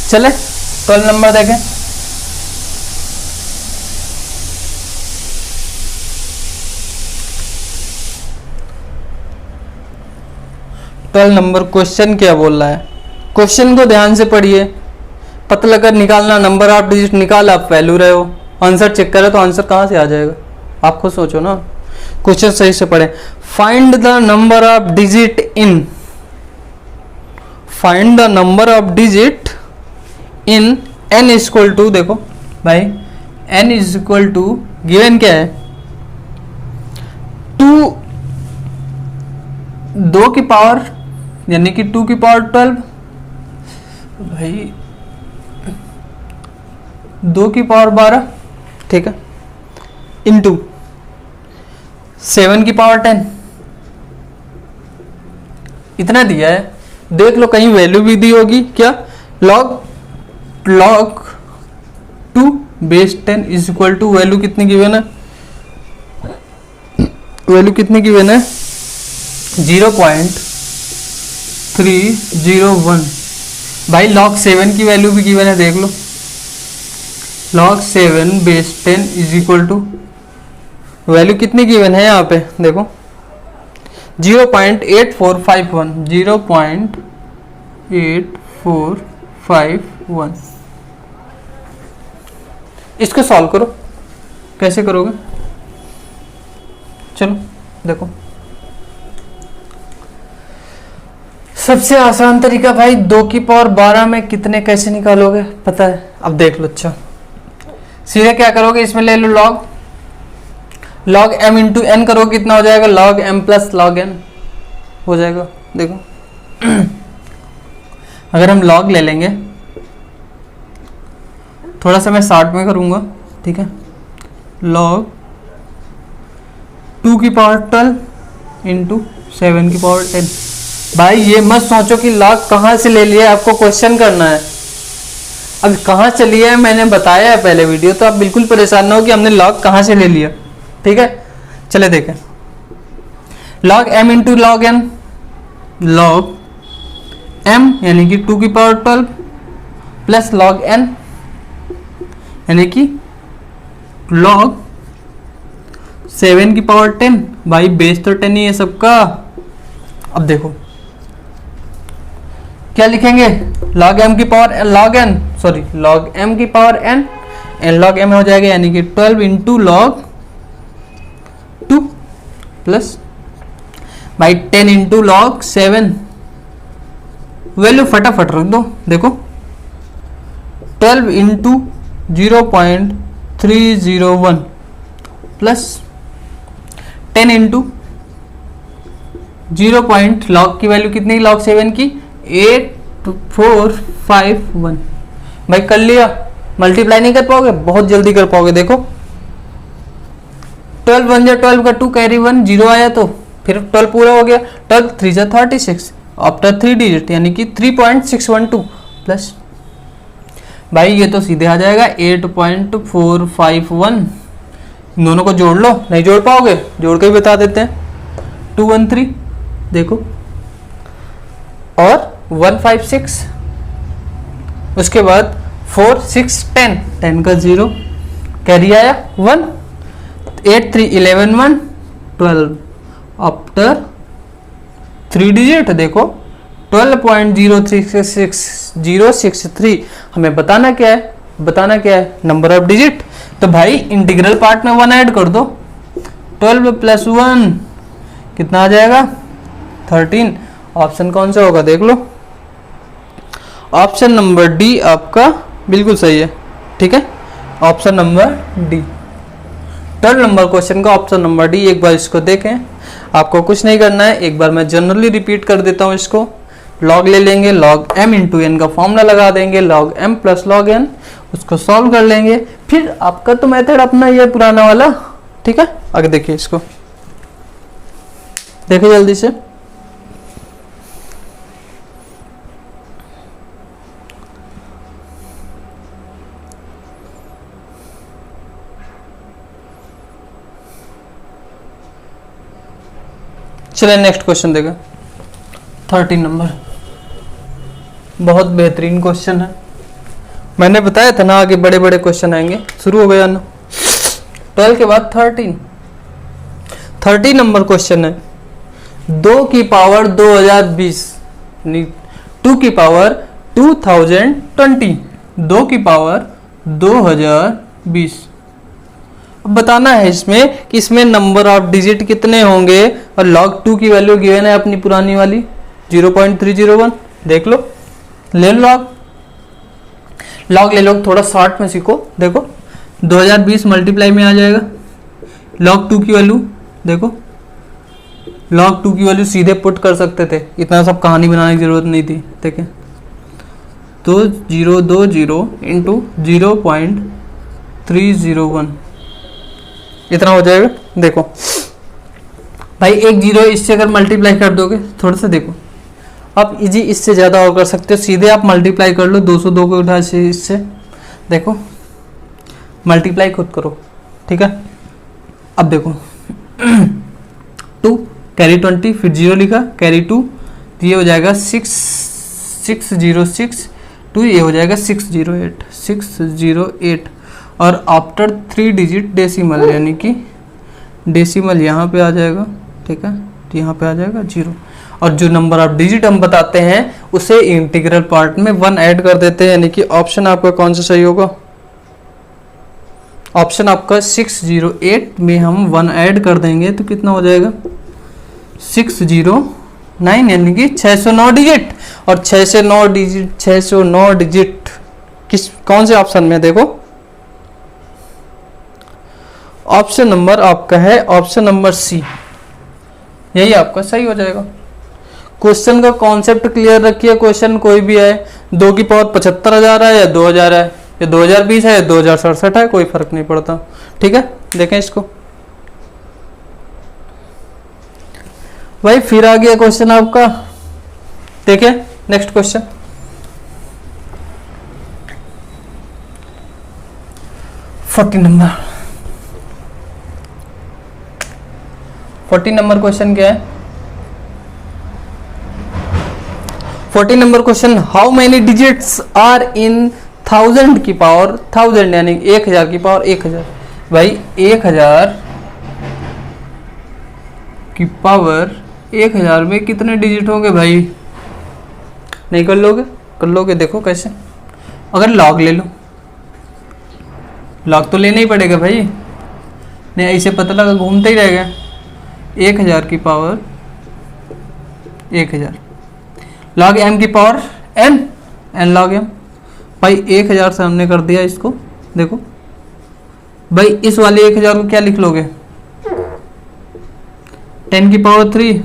चले 12 नंबर देखें। नंबर क्वेश्चन क्या बोल रहा है, क्वेश्चन को ध्यान से पढ़िए। पता लगा निकालना, नंबर ऑफ डिजिट निकाल, आप वैल्यू रहे हो, आंसर चेक करे तो आंसर कहाँ से आ जाएगा, आप खुद सोचो ना। क्वेश्चन सही से पढ़े। Find the number of digit in, find the number of digit in n is equal to, देखो भाई n is equal to given क्या है, 2 की पावर यानी कि 2 की पावर 12, भाई 2 की पावर 12, ठीक है, इंटू 7 की पावर 10, इतना दिया है। देख लो कहीं वैल्यू भी दी होगी क्या, log 2 base 10 is equal to, value कितनी गिवन है, वैल्यू कितनी गिवन है 0.301। भाई log 7 की वैल्यू भी गिवन है, देख लो log 7 base 10 is equal to, value कितनी गिवन है यहाँ पे देखो 0.8451, 0.8451। इसको सॉल्व करो, कैसे करोगे, चलो देखो। सबसे आसान तरीका भाई 2 की पावर 12 में कितने कैसे निकालोगे पता है, अब देख लो। अच्छा सीधे क्या करोगे, इसमें ले लो log m इंटू एन करोगे, कितना हो जाएगा log m plus log n हो जाएगा। देखो अगर हम log ले लेंगे, थोड़ा सा मैं 60 में करूंगा, ठीक है, log 2 की पावर 12 इंटू 7 की पावर 10। भाई ये मत सोचो कि log कहाँ से ले लिया, आपको क्वेश्चन करना है। अब कहाँ से लिया है मैंने बताया है पहले वीडियो, तो आप बिल्कुल परेशान ना हो कि हमने log कहाँ से ले लिया, ठीक है। चले देखें, log m into log n, log m यानी कि 2 की पावर 12 प्लस log n यानी कि log 7 की पावर 10। भाई बेस तो 10 ही है सबका। अब देखो क्या लिखेंगे, log m की power log n, sorry log m की पावर n, log m हो जाएगा यानी कि 12 इंटू log 2 प्लस भाई 10 इंटू log 7, वैल्यू फटाफट रख दो। देखो 12 into 0.301 plus 10 into 0 point, log की वैल्यू कितनी, log 7 की 8451। भाई कर लिया, मल्टीप्लाई नहीं कर पाओगे, बहुत जल्दी कर पाओगे। देखो 12 1 12 का 2 कैरी 1 0 आया, तो फिर 12 पूरा हो गया, 12 3 36 आफ्टर 3 डिजिट यानी कि 3.612 प्लस, भाई ये तो सीधे आ जाएगा 8.451। दोनों को जोड़ लो, नहीं जोड़ पाओगे जोड़ के भी बता देते हैं, 213 देखो और 156, उसके बाद 4 6 10, 10 का 0 कैरी आया 1, 8 3 11 1 12 आफ्टर 3 डिजिट देखो 12.063 हमें बताना क्या है, नंबर ऑफ डिजिट। तो भाई इंटीग्रल पार्ट में 1 ऐड कर दो, 12 प्लस 1 कितना आ जाएगा 13। ऑप्शन कौन सा होगा देख लो, ऑप्शन नंबर डी आपका बिल्कुल सही है, ठीक है, option number D. 12 number question का ऑप्शन नंबर डी। एक बार इसको देखें, आपको कुछ नहीं करना है, एक बार मैं जनरली रिपीट कर देता हूं इसको। लॉग ले लेंगे, लॉग m इंटू एन का फॉर्मूला लगा देंगे, log m plus log n, उसको सॉल्व कर लेंगे। फिर आपका तो मेथड अपना ये पुराना वाला, ठीक है। आगे देखिए इसको, देखिए जल्दी से। चलिए नेक्स्ट क्वेश्चन देखें। 13 नंबर, बहुत बेहतरीन क्वेश्चन है। मैंने बताया था ना आगे बड़े बड़े क्वेश्चन आएंगे। शुरू हो गया ना 12 के बाद 13 नंबर क्वेश्चन है। 2 की पावर 2020 2 की पावर 2020, 2 की पावर 2020। अब बताना है इसमें कि इसमें नंबर ऑफ डिजिट कितने होंगे, और log 2 की वैल्यू गिवन है अपनी पुरानी वाली 0.301। देख लो, ले लो लॉग ले लो, थोड़ा शॉर्ट में सीखो। देखो 2020 मल्टीप्लाई में आ जाएगा। log 2 की वैल्यू देखो, log 2 की वैल्यू सीधे पुट कर सकते थे, इतना सब कहानी बनाने की जरूरत नहीं थी। देखें तो 020 इंटू 0.301 इतना हो जाएगा। देखो भाई एक जीरो इससे अगर मल्टीप्लाई कर दोगे, थोड़ा सा देखो आप इजी इससे ज़्यादा और कर सकते हो, सीधे आप मल्टीप्लाई कर लो 202 को उठा से इससे। देखो मल्टीप्लाई खुद करो, ठीक है। अब देखो 2 कैरी 20 फिर 0 लिखा कैरी 2, तो ये हो जाएगा 606 2, ये हो जाएगा 608 और आफ्टर 3 डिजिट डेसिमल, यानी कि डेसिमल यहाँ पे आ जाएगा, ठीक है। तो यहाँ पे आ जाएगा 0, और जो नंबर ऑफ डिजिट हम बताते हैं उसे इंटीग्रल पार्ट में 1 ऐड कर देते हैं, यानी कि ऑप्शन आपका कौन सा सही होगा? ऑप्शन आपका 608 में हम 1 ऐड कर देंगे तो कितना हो जाएगा 609, यानी कि 609 डिजिट। और 609 डिजिट किस कौन से ऑप्शन में? देखो ऑप्शन नंबर आपका है ऑप्शन नंबर सी, यही आपका सही हो जाएगा। क्वेश्चन का कॉन्सेप्ट क्लियर रखिए। क्वेश्चन कोई भी है, 2 की पावर 75,000 है या 2000 है या 2020 है या 2067 है, कोई फर्क नहीं पड़ता, ठीक है। देखें इसको भाई, फिर आ गया क्वेश्चन आपका। देखें next question, number 40 number question क्या है? 40 number question, how many digits are in 1000 की पावर 1000, यानी 1000 की पावर 1000। भाई 1000 की पावर 1000 में कितने डिजिट होंगे भाई? नहीं कर लोगे? कर लोगे। देखो कैसे, अगर लॉग ले लो, लॉग तो लेना ही पड़ेगा भाई, नहीं ऐसे पता लगा घूमते ही रहेगा। 1000 की पावर 1000 लॉग m की पावर n लॉग m। भाई 1000 से हमने कर दिया इसको। देखो भाई इस वाले 1000 को क्या लिख लोगे? 10 की पावर 3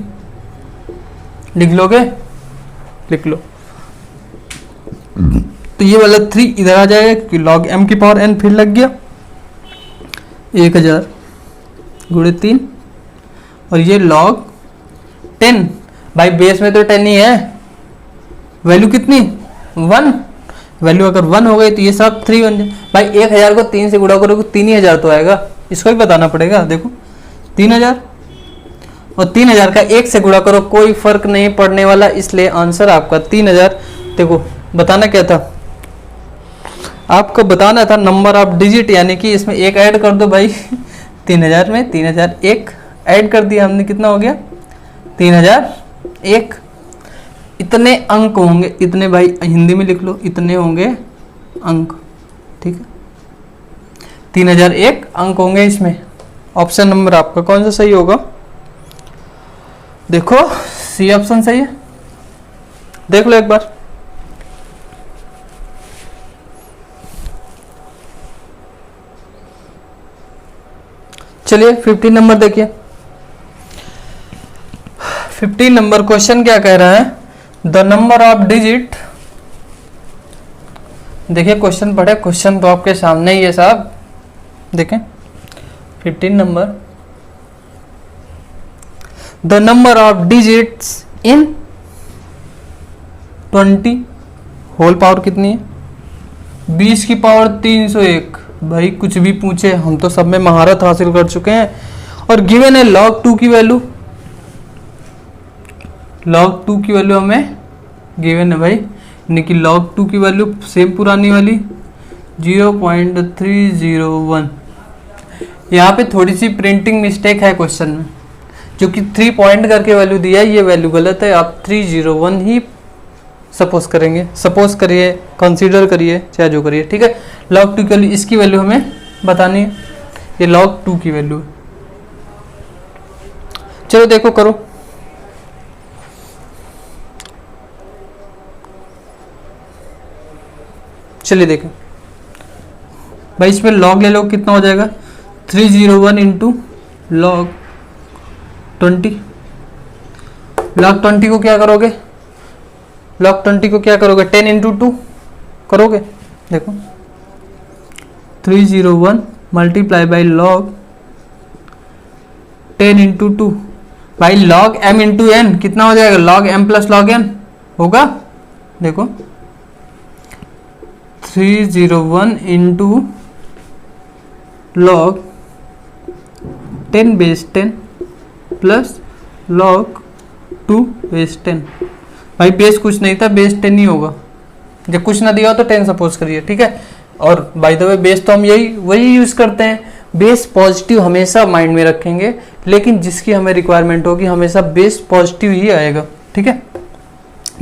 लिख लोगे? लिख लो। तो ये वाला 3 इधर आ जाएगा क्योंकि log m की पावर n फिर लग गया। 1000 गुणे 3 और ये log 10। भाई बेस में तो 10 ही है, वैल्यू कितनी? 1। वैल्यू अगर 1 हो गई तो ये सब 3 बन जाए। भाई 1000 को 3 से गुणा करोगे 3000 तो आएगा, इसको भी बताना पड़ेगा। देखो 3000 और 3000 का 1 से गुणा करो, कोई फर्क नहीं पड़ने वाला, इसलिए आंसर आपका 3000। देखो बताना क्या था आपको? बताना था नंबर ऑफ डिजिट, यानी कि इसमें 1 ऐड कर दो भाई 3000 में 3001 ऐड कर दिया हमने, कितना हो गया 3001। इतने अंक होंगे, इतने भाई हिंदी में लिख लो, इतने होंगे अंक, ठीक है। 3001 अंक होंगे इसमें। ऑप्शन नंबर आपका कौन सा सही होगा? देखो सी ऑप्शन सही है, देख लो एक बार। चलिए 15 नंबर देखिए। 15 नंबर क्वेश्चन क्या कह रहा है? The number of digit. देखिए क्वेश्चन पढ़े, क्वेश्चन तो आपके सामने ही है साहब। देखें 15 number, the number of digits in 20 whole power कितनी है? 20 की पावर 301। भाई कुछ भी पूछे, हम तो सब में महारत हासिल कर चुके हैं। और गिवन है log 2 की वैल्यू log 2 की वैल्यू हमें गिवन है भाई, यानी कि log 2 की वैल्यू सेम पुरानी वाली 0.301। यहाँ पे थोड़ी सी प्रिंटिंग मिस्टेक है क्वेश्चन में, जो कि 3 पॉइंट करके वैल्यू दिया है, ये वैल्यू गलत है। आप 301 ही सपोज करेंगे, सपोज करिए, कंसीडर करिए, चाहे जो करिए, ठीक है। log 2 की वैल्यू, इसकी वैल्यू हमें बतानी है, ये log 2 की वैल्यू है। चलो देखो करो, चलिए देखें भाई, इसमें log ले लो, कितना हो जाएगा 301 इंटू log 20। log 20 को क्या करोगे, log 20 को क्या करोगे, 10 इंटू 2 करोगे। देखो 301 मल्टीप्लाई बाई log 10 इंटू 2 भाई log m इंटू n कितना हो जाएगा, log m plus log n होगा। देखो 301 into log 10 base 10 plus log 2 base 10। भाई बेस कुछ नहीं था, बेस 10 ही होगा, जब कुछ ना दिया हो तो 10 सपोज करिए, ठीक है। और बाय द वे बेस तो हम वही यूज करते हैं, बेस पॉजिटिव हमेशा माइंड में रखेंगे, लेकिन जिसकी हमें रिक्वायरमेंट होगी हमेशा बेस पॉजिटिव ही आएगा, ठीक है।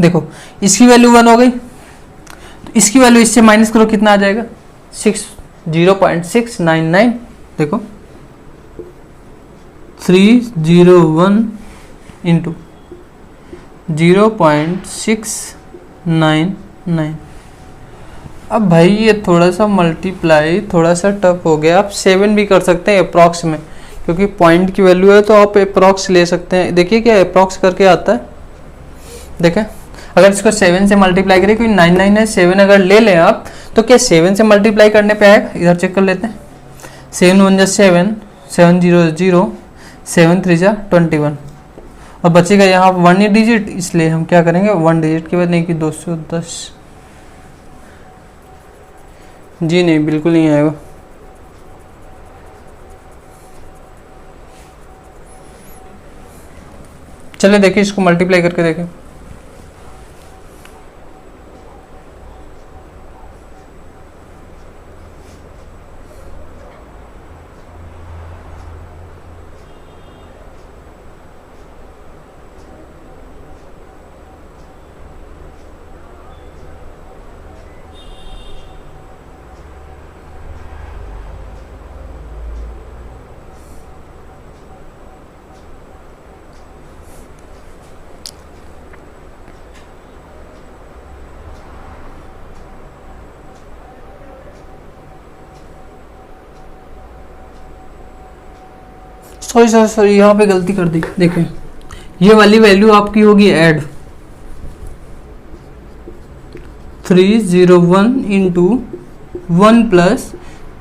देखो इसकी वैल्यू 1 हो गई, तो इसकी वैल्यू इससे माइनस करो, कितना आ जाएगा 0.699। देखो 301 इंटू 0.699। अब भाई ये थोड़ा सा मल्टीप्लाई थोड़ा सा टफ हो गया, आप 7 भी कर सकते हैं अप्रॉक्स में, क्योंकि पॉइंट की वैल्यू है तो आप अप्रॉक्स ले सकते हैं। देखिए क्या अप्रॉक्स करके आता है, देखें अगर इसको 7 से मल्टीप्लाई करें, क्योंकि 99 है, 7 अगर ले लें आप तो क्या 7 से मल्टीप्लाई करने पे आएगा, इधर चेक कर लेते हैं। 7 1 7, 7 0 0, 7 3 21, और बचेगा यहाँ 1 डिजिट, इसलिए हम क्या करेंगे 1 डिजिट के बाद, नहीं कि 210, जी नहीं बिल्कुल नहीं आएगा। चलिए देखिए इसको मल्टीप्लाई करके देखें। सॉरी यहाँ पे गलती कर दी। देखें ये वाली वैल्यू आपकी होगी ऐड 301 इंटू 1 प्लस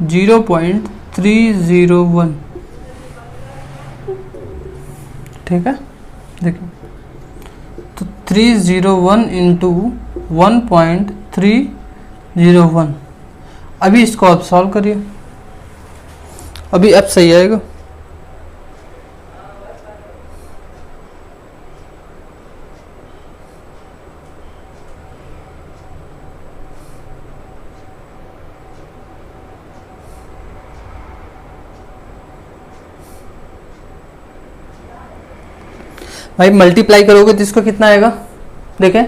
0.301, ठीक है। देखिए तो 301 इंटू 1.301, अभी इसको आप सॉल्व करिए, अभी अब सही आएगा। भाई मल्टीप्लाई करोगे तो इसको कितना आएगा, देखें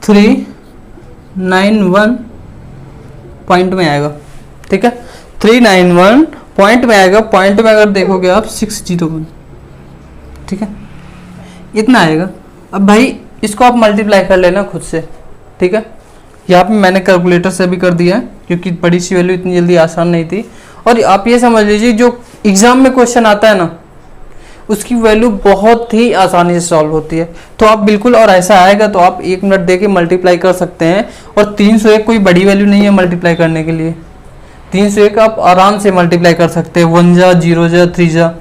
391 पॉइंट में आएगा, ठीक है। 391 पॉइंट में आएगा, पॉइंट में अगर देखोगे आप 601, ठीक है, इतना आएगा। अब भाई इसको आप मल्टीप्लाई कर लेना खुद से, ठीक है। यहाँ पे मैंने कैलकुलेटर से भी कर दिया है, क्योंकि बड़ी सी वैल्यू इतनी जल्दी आसान नहीं थी। और आप ये समझ लीजिए जो एग्जाम में क्वेश्चन आता है ना, उसकी वैल्यू बहुत ही आसानी से सॉल्व होती है। तो आप बिल्कुल, और ऐसा आएगा तो आप 1 मिनट दे के मल्टीप्लाई कर सकते हैं। और 301 कोई बड़ी वैल्यू नहीं है मल्टीप्लाई करने के लिए, 301 आप आराम से मल्टीप्लाई कर सकते हैं, 1 जा 0 जा 3 जा,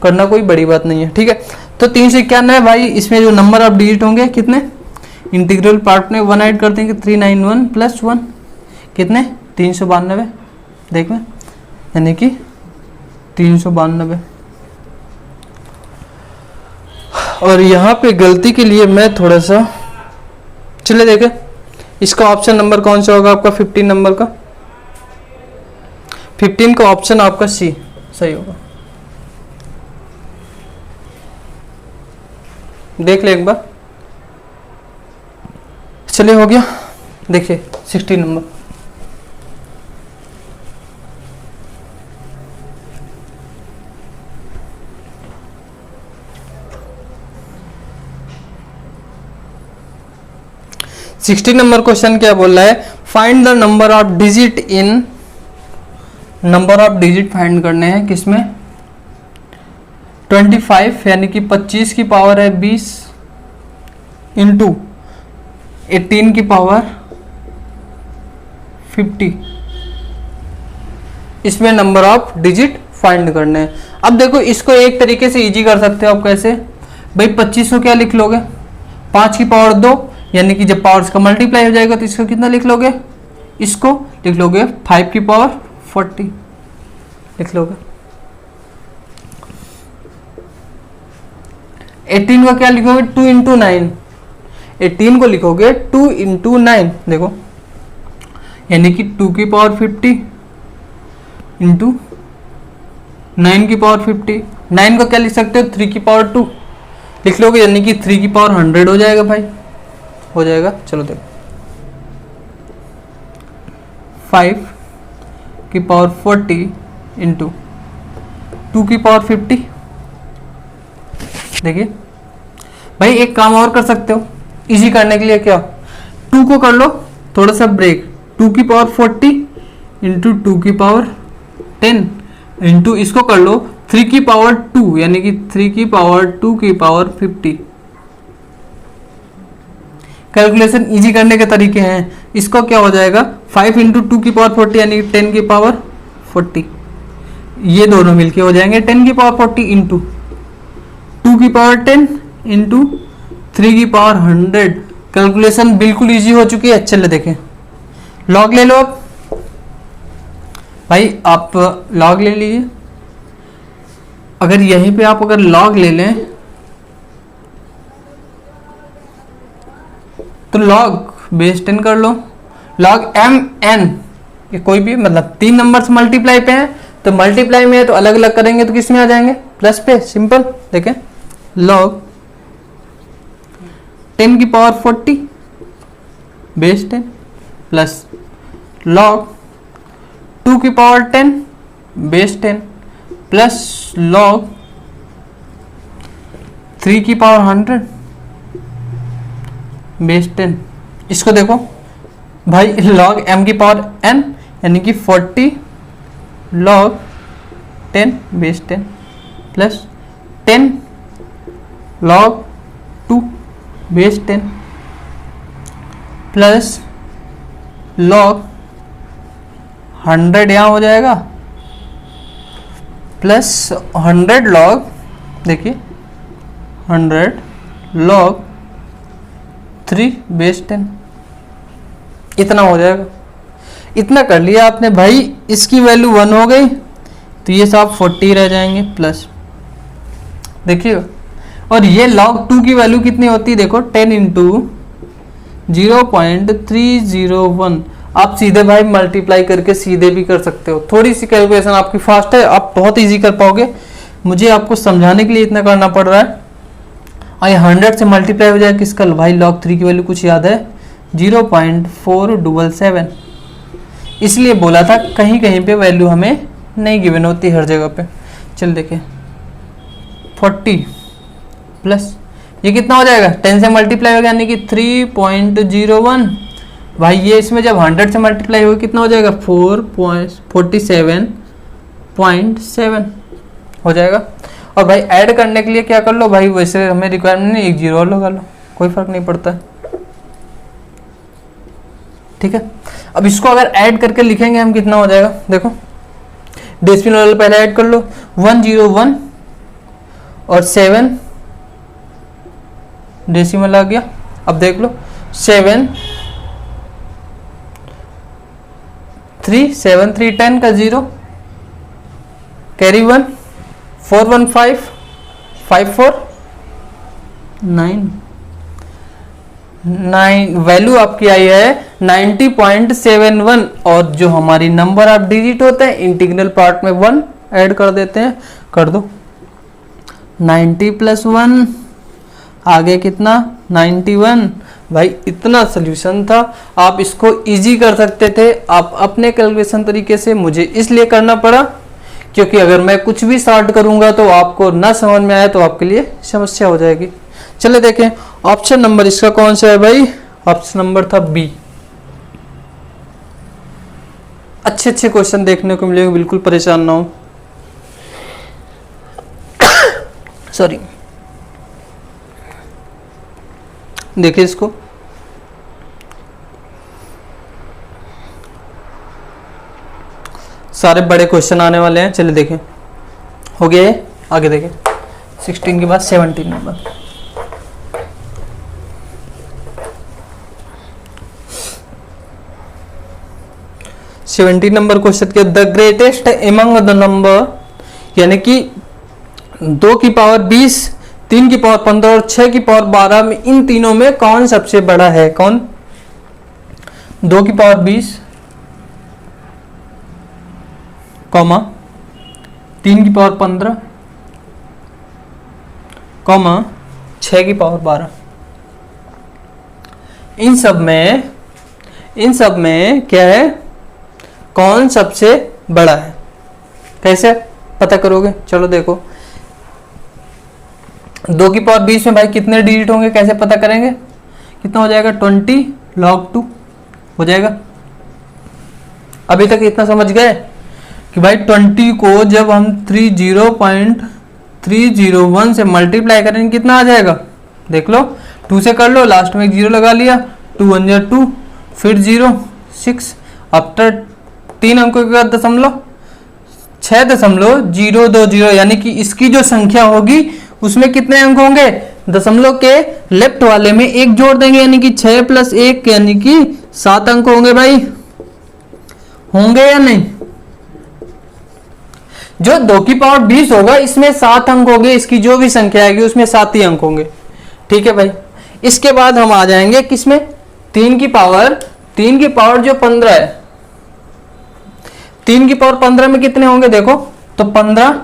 करना कोई बड़ी बात नहीं है, ठीक है। तो 391 है भाई, इसमें जो नंबर आप डिजिट होंगे कितने, इंटीग्रल पार्ट में 1 ऐड कर देंगे, 391 प्लस 1 कितने 392, देख में यानी कि 392। और यहाँ पे गलती के लिए मैं थोड़ा सा, चले देखें इसका ऑप्शन नंबर कौन सा होगा आपका 15 नंबर का। 15 का ऑप्शन आपका सी सही होगा। देख ले एक बार, चलिए हो गया। देखिए 16 नंबर, क्वेश्चन क्या बोल रहा है, find the number of digit in, number of digit find करने हैं किसमें, 25 यानी कि 25 की पावर है 20 इंटू 18 की पावर 50, इसमें नंबर ऑफ डिजिट फाइंड करने हैं। अब देखो इसको एक तरीके से इजी कर सकते हो आप, कैसे भाई 25 को क्या लिख लोगे, 5 की पावर 2 यानी कि जब पावर्स का मल्टीप्लाई हो जाएगा तो इसको कितना लिख लोगे, इसको लिख लोगे 5 की पावर 40 लिख लोगे। 18 का क्या लिखोगे, 2 इंटू 9, 18 को लिखोगे 2 इंटू 9, देखो यानी कि 2 की पावर 50 इंटू 9 की पावर 50। 9 को क्या लिख सकते हो, 3 की पावर 2 लिख लोगे यानी कि 3 की पावर 100 हो जाएगा भाई, हो जाएगा। चलो देखो 5 की पावर 40 इंटू 2 की पावर 50। देखिए भाई एक काम और कर सकते हो इजी करने के लिए, क्या 2 को कर लो थोड़ा सा ब्रेक, 2 की पावर 40 इंटू 2 की पावर 10 इंटू इसको कर लो 3 की पावर 2 यानी कि 3 की पावर 2 की पावर 50। कैलकुलेशन इजी करने के तरीके हैं। इसको क्या हो जाएगा 5 इंटू 2 की पावर 40 यानी 10 की पावर 40, ये दोनों मिलके हो जाएंगे 10 की पावर 40 इंटू 2 की पावर 10 इंटू 3 की पावर 100। कैलकुलेशन बिल्कुल इजी हो चुकी है। चलिए देखें, लॉग ले लो अब भाई, आप लॉग ले लीजिए। अगर यहीं पे आप अगर लॉग ले लें तो लॉग बेस 10 कर लो, लॉग एम एन, ये कोई भी मतलब 3 नंबर से मल्टीप्लाई पे है तो मल्टीप्लाई में है तो अलग अलग करेंगे तो किस में आ जाएंगे, प्लस पे। सिंपल देखें, लॉग 10 की पावर 40 बेस 10 प्लस लॉग 2 की पावर 10 बेस 10 प्लस लॉग 3 की पावर 100 बेस 10। इसको देखो भाई, लॉग m की पावर n यानी कि 40 log 10 base 10 plus 10 log 2 base 10 plus log 100 यहाँ हो जाएगा प्लस 100 लॉग, देखिए 100 लॉग 3 बेस 10, इतना हो जाएगा। इतना कर लिया आपने भाई, इसकी वैल्यू 1 हो गई तो ये सब 40 रह जाएंगे प्लस, देखिए। और ये log 2 की वैल्यू कितनी होती है, देखो 10 इंटू 0.301। आप सीधे भाई मल्टीप्लाई करके सीधे भी कर सकते हो। थोड़ी सी कैलकुलेशन आपकी फास्ट है, आप बहुत इजी कर पाओगे। मुझे आपको समझाने के लिए इतना करना पड़ रहा है। और ये 100 से मल्टीप्लाई हो जाए किसका भाई, log 3 की वैल्यू कुछ याद है 0.477। इसलिए बोला था कहीं कहीं पे वैल्यू हमें नहीं गिवन होती हर जगह पे। चल देखें 40 प्लस ये कितना हो जाएगा, 10 से मल्टीप्लाई हो गया यानी कि 3.01। भाई ये इसमें जब 100 से मल्टीप्लाई होगा कितना हो जाएगा 4.47.7 हो जाएगा। और भाई ऐड करने के लिए क्या कर लो भाई, वैसे हमें रिक्वायरमेंट नहीं, एक जीरो और लगा लो, कोई फर्क नहीं पड़ता है। ठीक है, अब इसको अगर ऐड करके लिखेंगे हम कितना हो जाएगा, देखो डेसिमल वाला पहले ऐड कर लो, 101 और 7 डेसिमल आ गया। अब देख लो 7 3 7 3 10 का 0 कैरी 1 415 54 9 वैल्यू आपकी आई है 90.71। और जो हमारी नंबर ऑफ डिजिट होते हैं इंटीग्रल पार्ट में 1 ऐड कर देते हैं, कर दो 90 + 1 आगे कितना 91। भाई इतना सोल्यूशन था, आप इसको इजी कर सकते थे आप अपने कैलकुलेशन तरीके से, मुझे इसलिए करना पड़ा क्योंकि अगर मैं कुछ भी स्टार्ट करूंगा तो आपको ना समझ में आए तो आपके लिए समस्या हो जाएगी। चलिए देखें ऑप्शन नंबर इसका कौन सा है भाई, ऑप्शन नंबर था बी। अच्छे अच्छे क्वेश्चन देखने को मिलेंगे, बिल्कुल परेशान ना हो। सॉरी, देखिए इसको, सारे बड़े क्वेश्चन आने वाले हैं। चलिए देखें, हो गया है, आगे देखें 16 के बाद 17 नंबर। नंबर क्वेश्चन के the greatest among the number, यानी कि 2 की पावर 20, 3 की पावर 15 और 6 की पावर 12 में इन तीनों में कौन सबसे बड़ा है? कौन? 2 की पावर 20 कॉमा 3 की पावर 15 कॉमा 6 की पावर 12, इन सब में क्या है, कौन सबसे बड़ा है? कैसे पता करोगे? चलो देखो, 2 की पावर 20 में भाई कितने डिजिट होंगे, कैसे पता करेंगे? कितना हो जाएगा? 20 log 2 हो जाएगा। अभी तक इतना समझ गए कि भाई 20 को जब हम 30.301 से मल्टीप्लाई करेंगे कितना आ जाएगा? देख लो, 2 से कर लो, लास्ट में एक 0 लगा लिया, 2 1 जा 2, फिर 0 6, आफ्टर 3 अंकों के बाद दशमलव 6.020, यानी कि इसकी जो संख्या होगी उसमें कितने अंक होंगे? दशमलव के लेफ्ट वाले में एक जोड़ देंगे, यानी कि 6 + 1 यानी कि 7 अंक होंगे। भाई होंगे या नहीं? जो 2 की पावर 20 होगा इसमें 7 अंक होंगे, इसकी जो भी संख्या आएगी उसमें 7 ही अंक होंगे। ठीक है भाई, इसके बाद हम आ जाएंगे किसमें? 3 की पावर जो 15 है, 3 की पावर 15 में कितने होंगे? देखो तो 15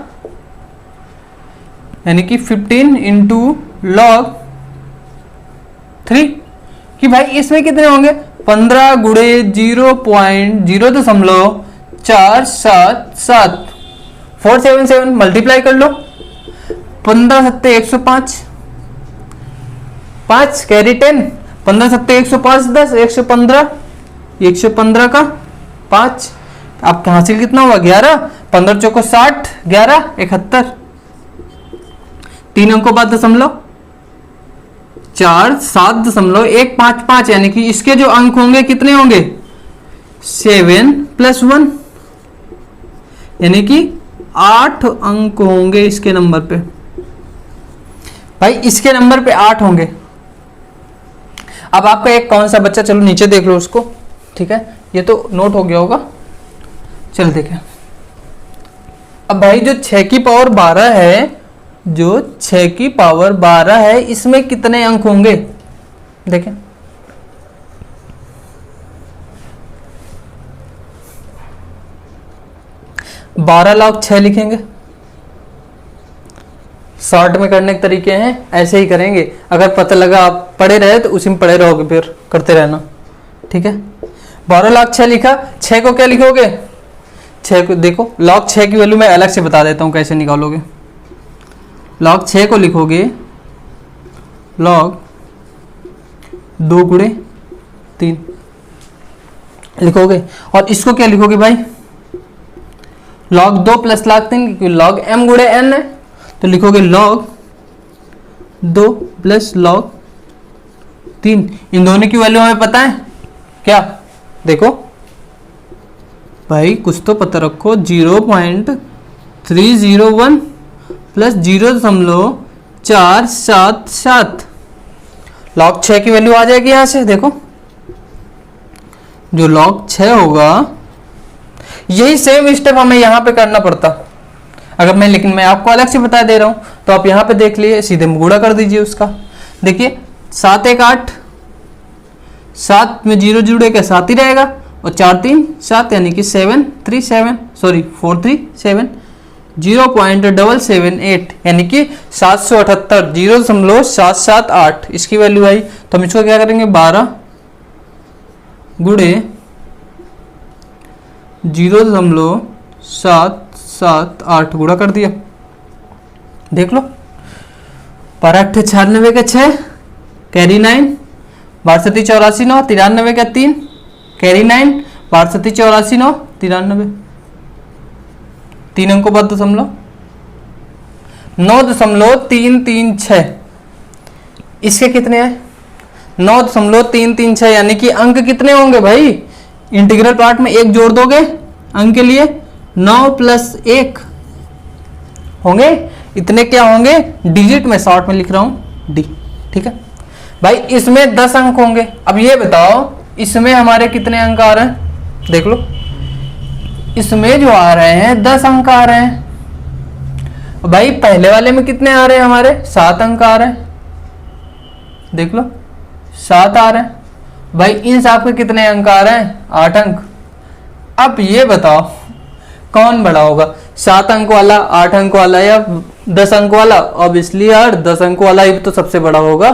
यानी कि 15 × log 3, कि भाई इसमें कितने होंगे? 15 × 0.0477 477, मल्टीप्लाई कर लो, 15 7 105, 5 कैरी 10, 15 7 105 10 115, 115 का 5, आपका हासिल कितना हुआ? 11, 15 चौको 60, 11 71, 3 अंकों बाद दशमलव 4 7.155, यानी कि इसके जो अंक होंगे कितने होंगे? 7 + 1, यानी कि 8 अंक होंगे इसके नंबर पे। भाई इसके नंबर पे 8 होंगे। अब आपका एक कौन सा बच्चा, चलो नीचे देख लो उसको, ठीक है, ये तो नोट हो गया होगा। चल देखें, अब भाई जो 6 की पावर 12 है, जो 6 की पावर 12 है, इसमें कितने अंक होंगे? देखें, बारह log 6 लिखेंगे। शॉर्ट में करने के तरीके हैं, ऐसे ही करेंगे। अगर पता लगा आप पढ़े रहे तो उसी में पढ़े रहोगे, फिर करते रहना। ठीक है, 12 log 6 लिखा। 6 को क्या लिखोगे? 6 को देखो, log 6 की वैल्यू मैं अलग से बता देता हूं कैसे निकालोगे। log 6 को लिखोगे log 2 × 3 लिखोगे, और इसको क्या लिखोगे भाई? log 2 + log 3, क्योंकि log m × n है, तो लिखोगे log 2 + log 3। इन दोनों की वैल्यू हमें पता है क्या? देखो भाई कुछ तो पता रखो, 0.301 + 0.477, log 6 की वैल्यू आ जाएगी यहां से। देखो जो log 6 होगा, यही सेम स्टेप हमें यहां पे करना पड़ता अगर मैं, लेकिन मैं आपको अलग से बता दे रहा हूं, तो आप यहां पे देख लिए, सीधे गुणा कर दीजिए उसका। देखिए 7 1 8, 7 में 0 जुड़ेगा 7 ही रहेगा, और 4 3 7 यानी कि 7 3 7 सॉरी 4 3 7 0.778 यानी कि 778 0.778 इसकी वैल्यू आई। तो हम इसको क्या करेंगे 12 गुणे 0.778 गुणा कर दिया। देख लो 12 8 96 का 6 कैरी 9 12 7 84 9 93 का 3 कैरी 9 12 7 84 9 93 3 अंकों बाद 9.336 इसके कितने हैं 9.336 यानी कि अंक कितने होंगे भाई, इंटीग्रल पार्ट में एक जोड़ दोगे अंक के लिए 9 + 1 होंगे, इतने क्या होंगे डिजिट में शॉर्ट में लिख रहा हूं डी। ठीक है भाई, इसमें 10 अंक होंगे। अब ये बताओ इसमें हमारे कितने अंक आ रहे हैं, देख लो इसमें जो आ रहे हैं 10 अंक आ रहे हैं। भाई पहले वाले में कितने आ रहे हैं हमारे 7 अंक आ रहे हैं, देख लो 7 आ रहे हैं। भाई इन सब के कितने अंक आ रहे हैं 8 अंक। अब ये बताओ कौन बड़ा होगा, 7 अंक वाला 8 अंक वाला या 10 अंक वाला। अब इसलिए यार 10 अंक वाला ही तो सबसे बड़ा होगा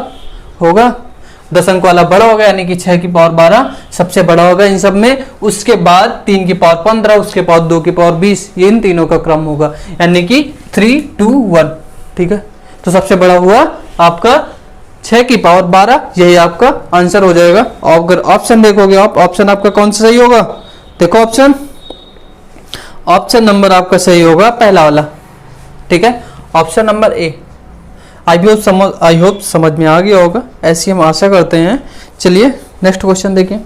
10 अंक वाला बड़ा होगा, यानी कि 6 की पावर 12 सबसे बड़ा होगा इन सब में। उसके बाद 3 की पावर 15, उसके बाद 2 की पावर 20, ये इन तीनों का क्रम होगा, यानी कि 3 2 1। ठीक है, तो सबसे बड़ा हुआ आपका 6 की पावर 12, यही आपका आंसर हो जाएगा। और अगर ऑप्शन देखोगे आप, ऑप्शन आपका कौन सा सही होगा, देखो ऑप्शन नंबर आपका सही होगा पहला वाला। ठीक है, option number A. I hope समझ में आ गया होगा, ऐसी हम आशा करते हैं। चलिए नेक्स्ट क्वेश्चन देखिए,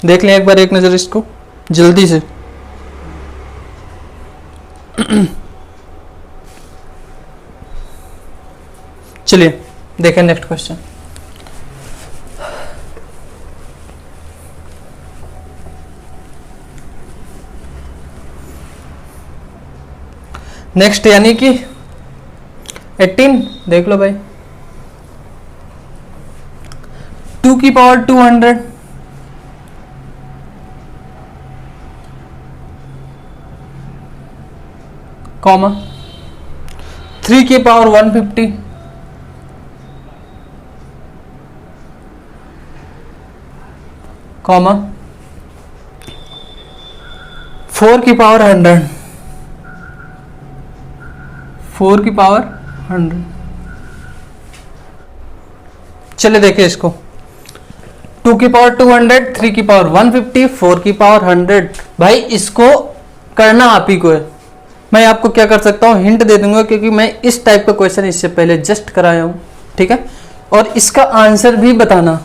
देख लें एक बार एक नजर इसको जल्दी से। चलिए देखें नेक्स्ट क्वेश्चन। नेक्स्ट यानी कि 18 देख लो भाई, 2 की पावर 200 कॉमा 3 की पावर 150 कॉमा 4 की पावर 100 4 की पावर 100। चले देखें इसको, 2 की पावर 200, 3 की पावर 150, 4 की पावर 100। भाई इसको करना आप ही को है, मैं आपको क्या कर सकता हूं हिंट दे दूंगा, क्योंकि मैं इस टाइप का क्वेश्चन इससे पहले जस्ट कराया हूं। ठीक है, और इसका आंसर भी बताना।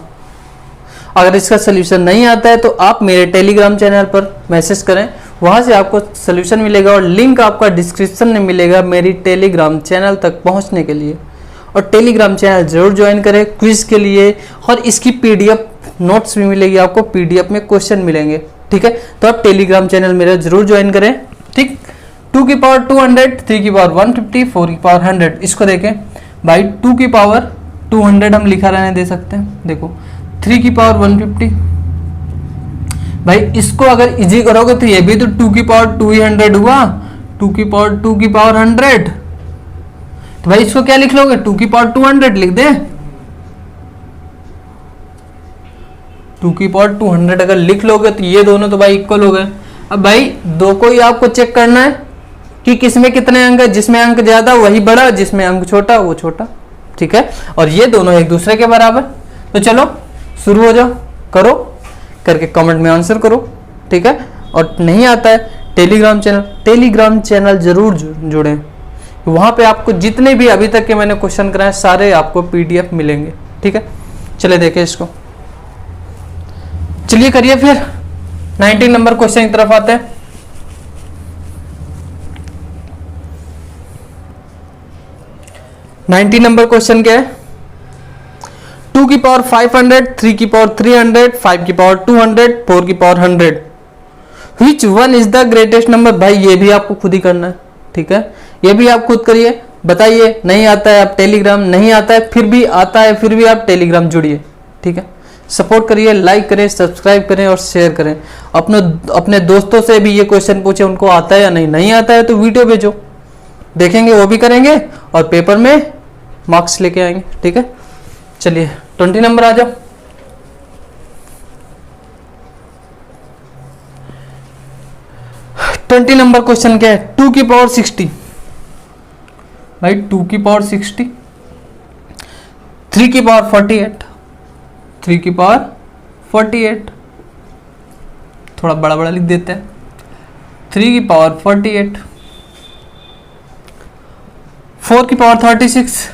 अगर इसका सोल्यूशन नहीं आता है तो आप मेरे टेलीग्राम चैनल पर मैसेज करें, वहां से आपको सोल्यूशन मिलेगा, और लिंक आपका डिस्क्रिप्शन में मिलेगा मेरी टेलीग्राम चैनल तक पहुंचने के लिए। और टेलीग्राम चैनल जरूर ज्वाइन करें क्विज के लिए, और इसकी पीडीएफ नोट्स भी मिलेगी आपको, पीडीएफ में क्वेश्चन मिलेंगे। ठीक है, तो आप टेलीग्राम चैनल मेरा जरूर ज्वाइन करें। ठीक, 2 की पावर 200, 3 की पावर 150, 4 की पावर 100। इसको देखें भाई, 2 की पावर 200 हम लिखा रहने दे सकते हैं। देखो 3 की पावर 150, भाई इसको अगर इजी करोगे तो ये भी तो 2 की पावर 200 हुआ, 2 की पावर 2 की पावर 100। तो भाई इसको क्या लिख लोगे, 2 की पावर 200 लिख दे। 2 की पावर 200 अगर लिख लोगे तो ये दोनों तो भाई इक्वल हो गए। अब भाई दो को ही आपको चेक करना है कि किसमें कितने अंक है, जिसमें अंक ज्यादा वही बड़ा, जिसमें अंक छोटा वो छोटा। ठीक है, और ये दोनों एक दूसरे के बराबर। तो चलो शुरू हो जाओ, करो करके कमेंट में आंसर करो। ठीक है, और नहीं आता है टेलीग्राम चैनल जरूर जुड़ें, वहां पे आपको जितने भी अभी तक के मैंने क्वेश्चन कराए सारे आपको पीडीएफ मिलेंगे। ठीक है, चले देखें इसको। चलिए करिए फिर 19 नंबर क्वेश्चन की तरफ आते हैं। नंबर क्वेश्चन क्या है, 2 की पावर 500, 3 की पावर 300, 5 की पावर 200, 4 की power 100। Which one is the greatest number? भाई ये भी आपको खुद ही करना है। ठीक है, ये भी आप खुद करिए, बताइए, नहीं आता है आप टेलीग्राम, नहीं आता है फिर भी आता है फिर भी आप टेलीग्राम जुड़िए, ठीक है। सपोर्ट करिए, लाइक करें, सब्सक्राइब करें और शेयर करें। अपने दोस्तों से भी ये क्वेश्चन पूछे उनको आता है या नहीं, नहीं आता है तो वीडियो भेजो, देखेंगे वो भी करेंगे और पेपर में मार्क्स लेके आएंगे, ठीक है। चलिए 20 नंबर आ जाओ। ट्वेंटी नंबर क्वेश्चन क्या है, 2 की पावर 60 भाई, 2 की पावर 60, 3 की पावर 48, 3 की पावर 48, थोड़ा बड़ा बड़ा लिख देते हैं, 3 की पावर 48, 4 की पावर 36,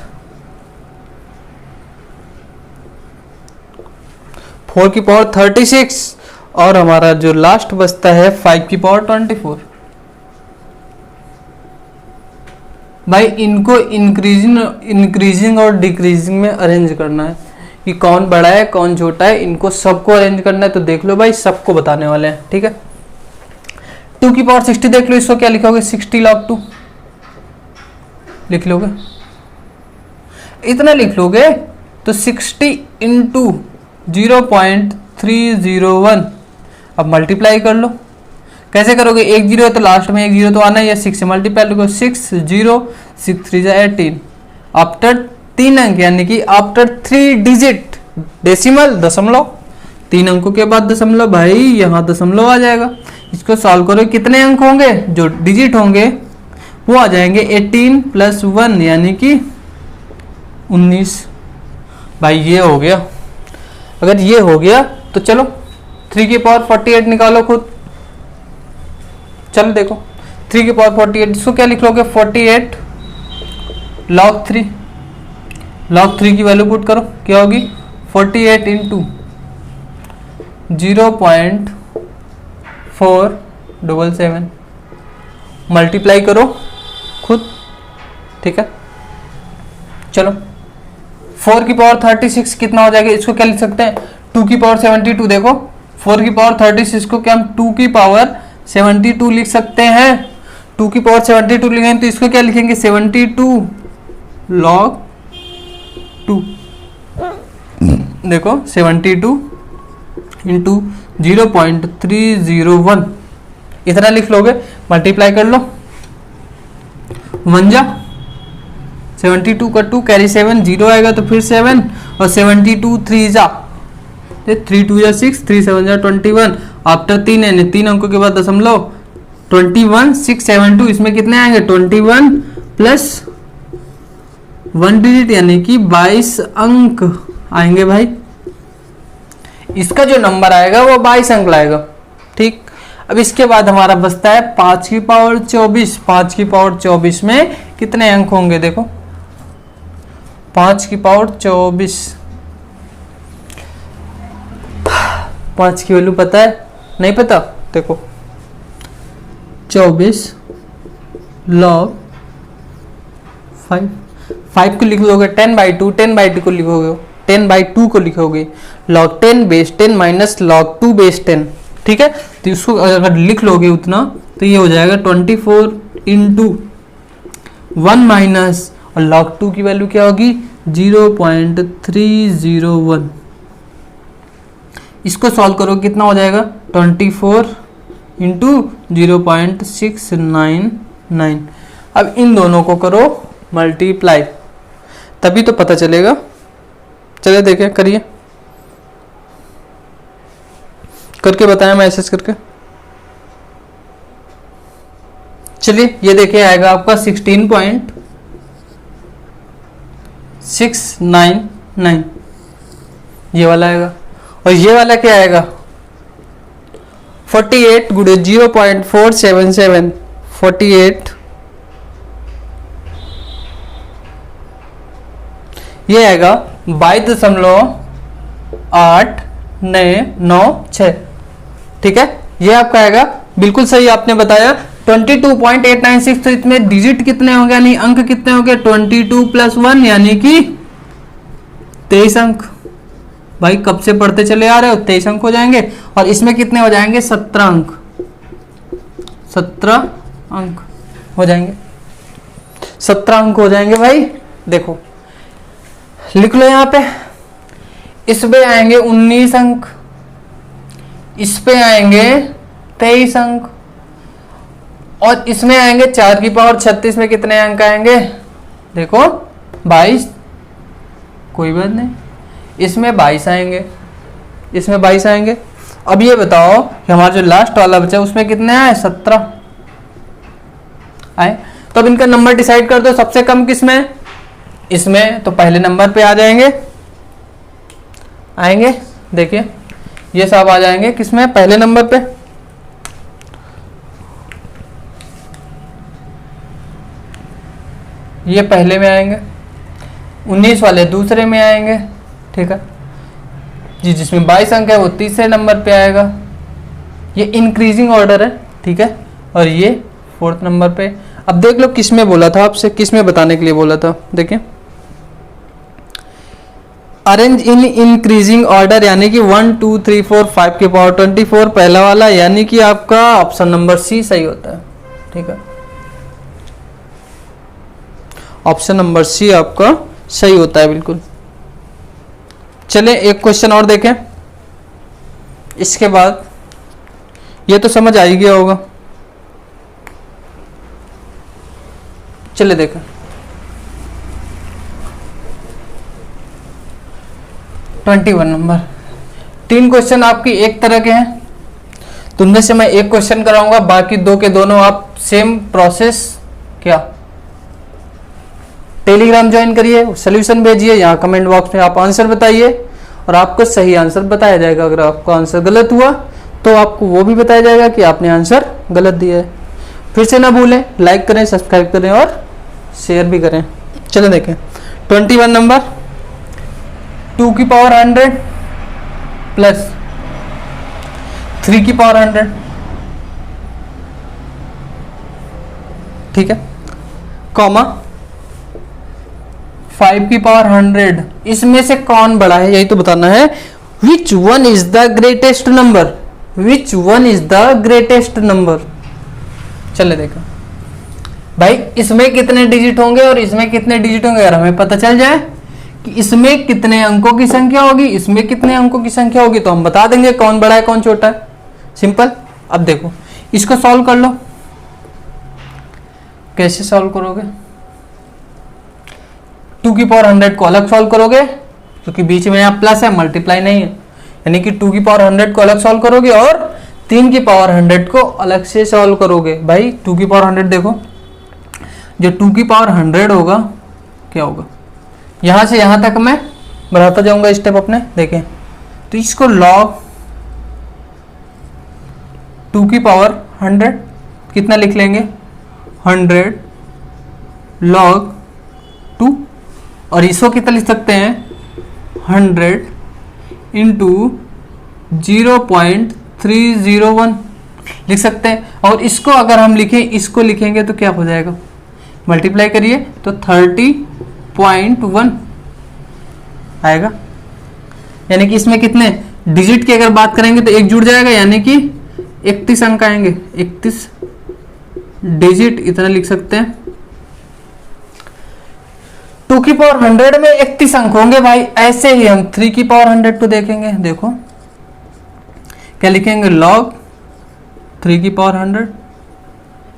4 की पावर 36 और हमारा जो लास्ट बचता है 5 की पावर 24। भाई इनको इंक्रीजिंग और डिक्रीजिंग में अरेंज करना है कि कौन बड़ा है कौन छोटा है, इनको सबको अरेंज करना है। तो देख लो भाई, सबको बताने वाले हैं, ठीक है। 2 की पावर 60 देख लो, इसको क्या लिखोगे, 60 log 2 लिख लोगे, इतना लिख लोगे तो 60 इंटू 0.301, अब मल्टीप्लाई कर लो। कैसे करोगे, एक जीरो है तो लास्ट में एक जीरो तो आना ही है, 6 से मल्टीप्लाई करो, 6 0 6 3 18, आफ्टर 3 अंक यानी कि आफ्टर 3 डिजिट डेसिमल दशमलव, 3 अंकों के बाद दशमलव, भाई यहाँ दशमलव आ जाएगा। इसको सॉल्व करो, कितने अंक होंगे, जो डिजिट होंगे वो आ जाएंगे 18 + 1 यानी कि 19। भाई ये हो गया, अगर ये हो गया तो चलो 3 की पावर 48 निकालो खुद। चलो देखो 3 की पावर 48, इसको क्या लिख लोगे, 48 log 3, log 3 की वैल्यू पुट करो, क्या होगी 48 इंटू 0.477, मल्टीप्लाई करो खुद, ठीक है। चलो 4 की पावर 36 कितना हो जाएगा, इसको क्या लिख सकते हैं, 2 की पावर 72। देखो 4 की पावर 36 को क्या हम 2 की पावर 72 लिख सकते हैं, 2 की पावर 72 लिखेंगे तो इसको क्या लिखेंगे, 72 log 2। देखो 72 इंटू 0.301 इतना लिख लोगे, मल्टीप्लाई कर लो, 1 जा 72 का 2 कैरी 7 0 आएगा तो फिर 7 और 72 3 जा 3 2 जा 6 3 7 जा 21, आफ्टर 3 यानी 3 अंकों के बाद दशमलव, 21 6 7 2, इसमें कितने आएंगे 21 प्लस 1 डिजिट यानी कि 22 अंक आएंगे भाई। इसका जो नंबर आएगा वो 22 अंक लाएगा, ठीक। अब इसके बाद हमारा बचता है 5 की पावर 24, 5 की पावर 24 में कितने अंक होंगे, देखो 5 की पावर 24, 5 की वैल्यू पता है, नहीं पता, देखो 24 log 5, 5 को लिख लोगे 10/2, 10/2 को लिखोगे 10/2 को लिखोगे log 10 base 10 minus log 2 base 10, ठीक है। तो इसको अगर लिख लोगे उतना तो ये हो जाएगा 24 इंटू 1 माइनस और log 2 की वैल्यू क्या होगी 0.301। इसको सॉल्व करो कितना हो जाएगा 24 इंटू 0.699। अब इन दोनों को करो मल्टीप्लाई, तभी तो पता चलेगा। चलिए देखें, करिए, करके बताएं मैसेज करके। चलिए ये देखिए आएगा आपका 16.699, ये वाला आएगा। और ये वाला क्या आएगा 48 गुणे 0.477, 48 ये आएगा 22.896, ठीक है। ये आपका आएगा, बिल्कुल सही आपने बताया 22.896। तो इसमें डिजिट कितने हो गए यानी अंक कितने हो गए 22 + 1 यानी कि 23 अंक। भाई कब से पढ़ते चले आ रहे हो, 23 अंक हो जाएंगे। और इसमें कितने हो जाएंगे 17 अंक, 17 अंक हो जाएंगे। 17 अंक हो जाएंगे भाई। देखो लिख लो यहाँ पे, इस पे आएंगे 19 अंक, इस पे आएंगे 23 अंक, और इसमें आएंगे 4 की पावर 36 में कितने अंक आएंगे? देखो 22, कोई बात नहीं, इसमें 22 आएंगे, इसमें 22 आएंगे। अब ये बताओ कि हमारा जो लास्ट वाला बचा उसमें कितने आए? 17 आए। तो अब इनका नंबर डिसाइड कर दो, सबसे कम किसमें? इसमें। तो पहले नंबर पे आ जाएंगे, आएंगे, देखिए ये सब आ जाएंगे किसमें? पहले नंबर पे। ये पहले में आएंगे, 19 वाले दूसरे में आएंगे, ठीक है जी। जिसमें 22 अंक है वो तीसरे नंबर पे आएगा। ये इंक्रीजिंग ऑर्डर है, ठीक है। और ये 4th नंबर पे। अब देख लो किसमें बोला था आपसे, किसमें बताने के लिए बोला था, देखिए अरेंज इन इंक्रीजिंग ऑर्डर, यानी कि 1 2 3 4 5 की पावर 24 पहला वाला, यानी कि आपका ऑप्शन नंबर सी सही होता है, ठीक है। ऑप्शन नंबर सी आपका सही होता है, बिल्कुल। चले एक क्वेश्चन और देखें, इसके बाद ये तो समझ आ ही गया होगा। चले देखें, ट्वेंटी 21 नंबर। 3 क्वेश्चन आपकी एक तरह के हैं, तो उनमें से मैं एक क्वेश्चन कराऊंगा, बाकी 2 के दोनों आप सेम प्रोसेस क्या टेलीग्राम ज्वाइन करिए, सोल्यूशन भेजिए, यहाँ कमेंट बॉक्स में आप आंसर बताइए और आपको सही आंसर बताया जाएगा। अगर आपका आंसर गलत हुआ तो आपको वो भी बताया जाएगा कि आपने आंसर गलत दिया है। फिर से ना भूलें, लाइक करें, सब्सक्राइब करें और शेयर भी करें। चलो देखें 21 नंबर, 2 की पावर 100 प्लस 3 की पावर 100, ठीक है, कॉमा 5 की पावर 100, इसमें से कौन बड़ा है, यही तो बताना है। Which one is the greatest number, which one is the greatest number. चले देखो भाई, इसमें कितने डिजिट होंगे और इसमें कितने डिजिट होंगे। अगर हमें पता चल जाए कि इसमें कितने अंकों की संख्या होगी, इसमें कितने अंकों की संख्या होगी, तो हम बता देंगे कौन बड़ा है कौन छोटा है, सिंपल। अब देखो इसको सॉल्व कर लो, कैसे सॉल्व करोगे? 2 की पावर 100 को अलग सॉल्व करोगे, क्योंकि बीच में यहाँ प्लस है, मल्टीप्लाई नहीं है, यानी कि 2 की पावर 100 को अलग सॉल्व करोगे और 3 की पावर 100 को अलग से सॉल्व करोगे। भाई 2 की पावर 100 देखो, जो 2 की पावर 100 होगा क्या होगा, यहां से यहां तक मैं बढ़ाता जाऊंगा स्टेप अपने, देखें। तो इसको लॉग 2 की पावर 100 कितना लिख लेंगे, 100 लॉग 2, और इसको कितना लिख सकते हैं, 100 इंटू 0.301 लिख सकते हैं। और इसको अगर हम लिखें, इसको लिखेंगे तो क्या हो जाएगा, मल्टीप्लाई करिए तो 30.1 आएगा। यानी कि इसमें कितने डिजिट की अगर बात करेंगे तो एक जुड़ जाएगा, यानी कि 31 अंक आएंगे, 31 डिजिट इतना लिख सकते हैं। 2 की पावर 100 में 31 अंक होंगे भाई। ऐसे ही हम 3 की पावर 100 को देखेंगे, देखो क्या लिखेंगे, लॉग 3 की पावर 100,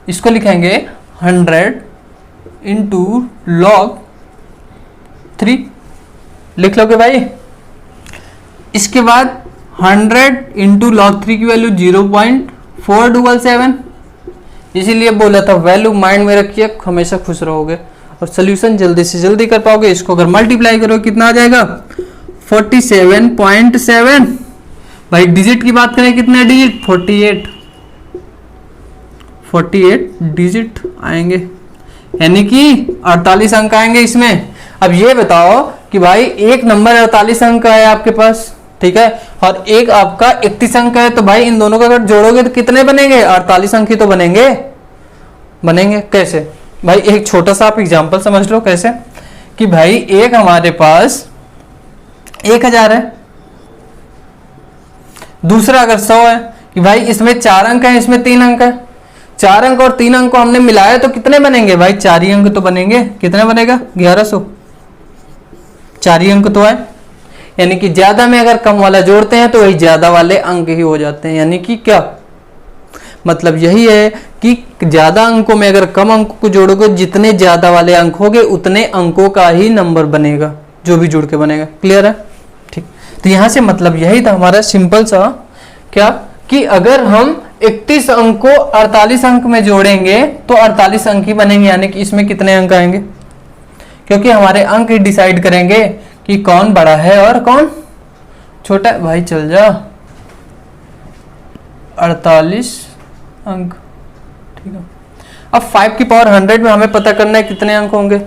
इसको लिखेंगे 100 इंटू लॉग 3 लिख लोगे भाई। इसके बाद 100 इंटू लॉग 3 की वैल्यू 0.477, इसीलिए बोला था वैल्यू माइंड में रखिए, हमेशा खुश रहोगे और सोल्यूशन जल्दी से जल्दी कर पाओगे। इसको अगर मल्टीप्लाई करो कितना आ जाएगा, 47.7। भाई डिजिट की बात करें, कितने डिजिट, 48 डिजिट आएंगे, यानी कि 48 अंक आएंगे इसमें। अब ये बताओ कि भाई एक नंबर 48 अंक का है आपके पास, ठीक है, और एक आपका 31 अंक है, तो भाई इन दोनों को अगर जोड़ोगे तो कितने बनेंगे, 48 अंक ही तो बनेंगे। कैसे भाई, एक छोटा सा आप एग्जांपल समझ लो कैसे, कि भाई एक हमारे पास 1000 है, दूसरा अगर 100 है, कि भाई इसमें 4 अंक है, इसमें 3 अंक है, 4 अंक और 3 अंक को हमने मिलाया तो कितने बनेंगे भाई? 4 ही अंक तो बनेंगे। कितना बनेगा? 1100। 4 ही अंक तो है, यानी कि ज्यादा में अगर कम वाला जोड़ते हैं तो वही ज्यादा वाले अंक ही हो जाते हैं। यानी कि क्या मतलब? यही है कि ज्यादा अंकों में अगर कम अंक को जोड़ोगे, जितने ज्यादा वाले अंक होंगे उतने अंकों का ही नंबर बनेगा, जो भी जुड़ के बनेगा। क्लियर है? ठीक। तो यहां से मतलब यही था हमारा सिंपल सा, क्या कि अगर हम 31 अंक को 48 अंक में जोड़ेंगे तो 48 अंक ही बनेंगे। यानी कि इसमें कितने अंक आएंगे? क्योंकि हमारे अंक ही डिसाइड करेंगे कि कौन बड़ा है और कौन छोटा है। भाई चल जा, 48 अंक। ठीक है। अब 5 की पावर 100 में हमें पता करना है कितने अंक होंगे।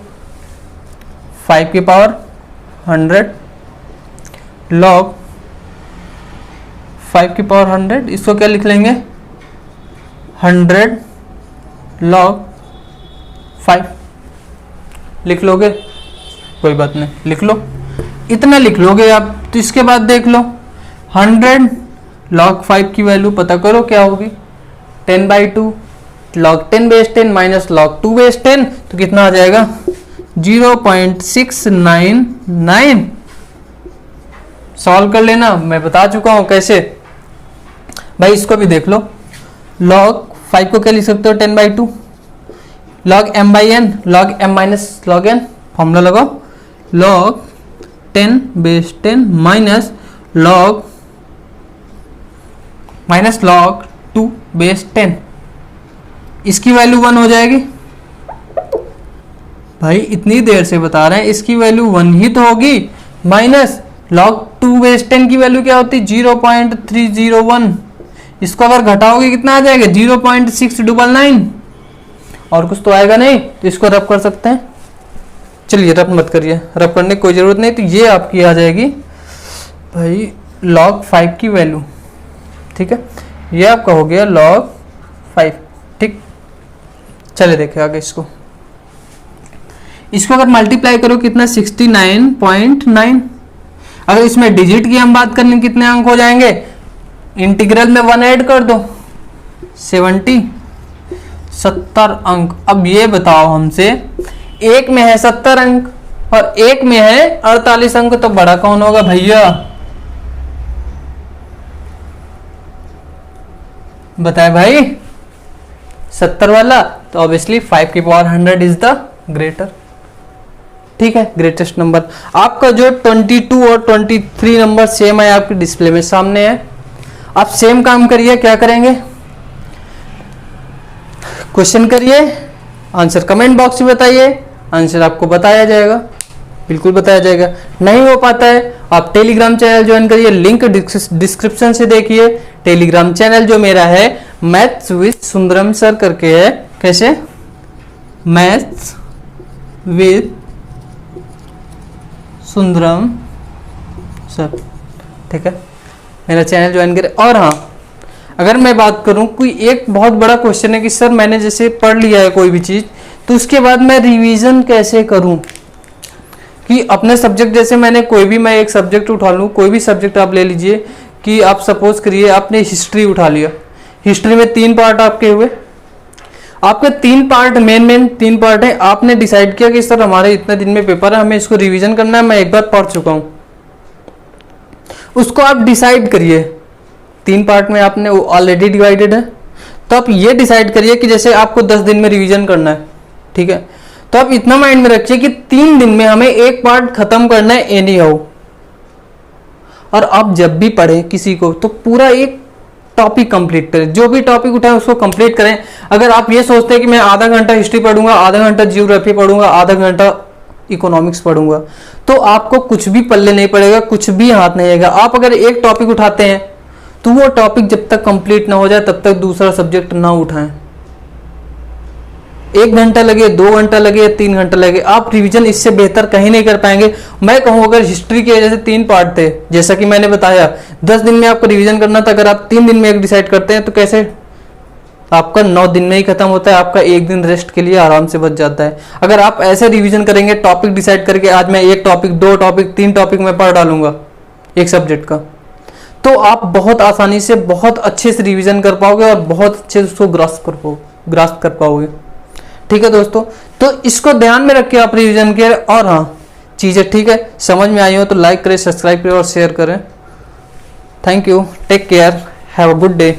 5 की पावर 100 लॉग 5 की पावर 100, इसको क्या लिख लेंगे? 100 लॉग 5 लिख लोगे? कोई बात नहीं, लिख लो, इतना लिख लोगे आप। तो इसके बाद देख लो, 100 log 5 की वैल्यू पता करो क्या होगी? 10/2 log 10 base 10 minus log 2 base 10, तो कितना आ जाएगा? 0.699। सॉल्व कर लेना, मैं बता चुका हूं कैसे। भाई इसको भी देख लो, log 5 को क्या लिख सकते हो? 10/2 log m/n log m minus log n, formula लगाओ, log 10 base 10 minus log 2 base 10, इसकी वैल्यू 1 हो जाएगी। भाई इतनी देर से बता रहे हैं, इसकी वैल्यू 1 ही तो होगी। माइनस log 2 बेस 10 की वैल्यू क्या होती? 0.301। इसको अगर घटाओगे कितना आ जाएगा? 0.699। और कुछ तो आएगा नहीं, तो इसको रब कर सकते हैं। चलिए रब मत करिए, रब करने की कोई जरूरत नहीं। तो ये आपकी आ जाएगी भाई log 5 की वैल्यू। ठीक है, ये आपका हो गया log 5। ठीक, चले देखें आगे इसको। इसको अगर मल्टीप्लाई करो कितना? 69.9। अगर इसमें डिजिट की हम बात करें कितने अंक हो जाएंगे? इंटीग्रल में 1 ऐड कर दो, 70 अंक। अब ये बताओ हमसे, एक में है 70 अंक और एक में है 48 अंक, तो बड़ा कौन होगा भैया? बताए भाई? 70 वाला। तो ऑब्वियसली 5 की पावर 100 इज द ग्रेटर। ठीक है, ग्रेटेस्ट नंबर। आपका जो 22 और 23 नंबर सेम है, आपके डिस्प्ले में सामने है। आप सेम काम करिए, क्या करेंगे? क्वेश्चन करिए, आंसर कमेंट बॉक्स में बताइए, आंसर आपको बताया जाएगा, बिल्कुल बताया जाएगा। नहीं हो पाता है, आप टेलीग्राम चैनल ज्वाइन करिए, लिंक डिस्क्रिप्शन से देखिए। टेलीग्राम चैनल जो मेरा है मैथ्स विद सुंदरम सर करके है। कैसे? Maths with Sundaram sir. ठीक है, मेरा चैनल ज्वाइन करें। और हाँ, अगर मैं बात करूं, कोई एक बहुत बड़ा क्वेश्चन है कि सर मैंने जैसे पढ़ लिया है कोई भी चीज, तो उसके बाद मैं रिवीजन कैसे करूं? कि अपने सब्जेक्ट, जैसे मैंने कोई भी, मैं एक सब्जेक्ट उठा लूं, कोई भी सब्जेक्ट आप ले लीजिए, कि आप सपोज करिए आपने हिस्ट्री उठा लिया। हिस्ट्री में 3 पार्ट आपके हुए, आपके 3 पार्ट, मेन 3 पार्ट है। आपने डिसाइड किया कि सर हमारे इतने दिन में पेपर है, हमें इसको रिवीजन करना है, मैं एक बार पढ़ चुका हूं। उसको आप डिसाइड करिए, 3 पार्ट में आपने ऑलरेडी डिवाइडेड है, तो आप ये डिसाइड करिए कि जैसे आपको 10 दिन में रिवीजन करना है। ठीक है, तो आप इतना माइंड में रखिए कि 3 दिन में हमें एक पार्ट खत्म करना है एनी हाउ। और आप जब भी पढ़ें किसी को, तो पूरा एक टॉपिक कंप्लीट करें, जो भी टॉपिक उठाए उसको कंप्लीट करें। अगर आप ये सोचते हैं कि मैं आधा घंटा हिस्ट्री पढ़ूंगा, आधा घंटा जियोग्राफी पढ़ूंगा, आधा घंटा इकोनॉमिक्स पढ़ूंगा, तो आपको कुछ भी पल्ले नहीं पड़ेगा, कुछ भी हाथ नहीं आएगा। आप अगर एक टॉपिक उठाते हैं तो वो टॉपिक जब तक कंप्लीट ना हो जाए तब तक दूसरा सब्जेक्ट ना उठाएं। 1 घंटा लगे, 2 घंटा लगे, 3 घंटा लगे, आप रिवीजन इससे बेहतर कहीं नहीं कर पाएंगे। मैं कहूँ अगर हिस्ट्री के जैसे 3 पार्ट थे, जैसा कि मैंने बताया 10 दिन में आपको रिवीजन करना था, अगर आप 3 दिन में एक डिसाइड करते हैं तो कैसे? आपका 9 दिन में ही खत्म होता है, आपका 1 दिन रेस्ट के लिए आराम से बच जाता है। अगर आप ऐसे रिवीजन करेंगे, टॉपिक डिसाइड करके, आज मैं 1 टॉपिक, 2 टॉपिक, 3 टॉपिक में पढ़ डालूंगा एक सब्जेक्ट का, तो आप बहुत आसानी से, बहुत अच्छे से रिवीजन कर पाओगे और बहुत अच्छे से उसको ग्रास्प कर पाओगे। ग्रास्प कर पाओगे। ठीक है दोस्तों, तो इसको ध्यान में रख के आप रिवीजन करें। और हाँ, चीज़ें ठीक है समझ में आई हो तो लाइक करें, सब्सक्राइब करें और शेयर करें। Thank you, take care, have a good day.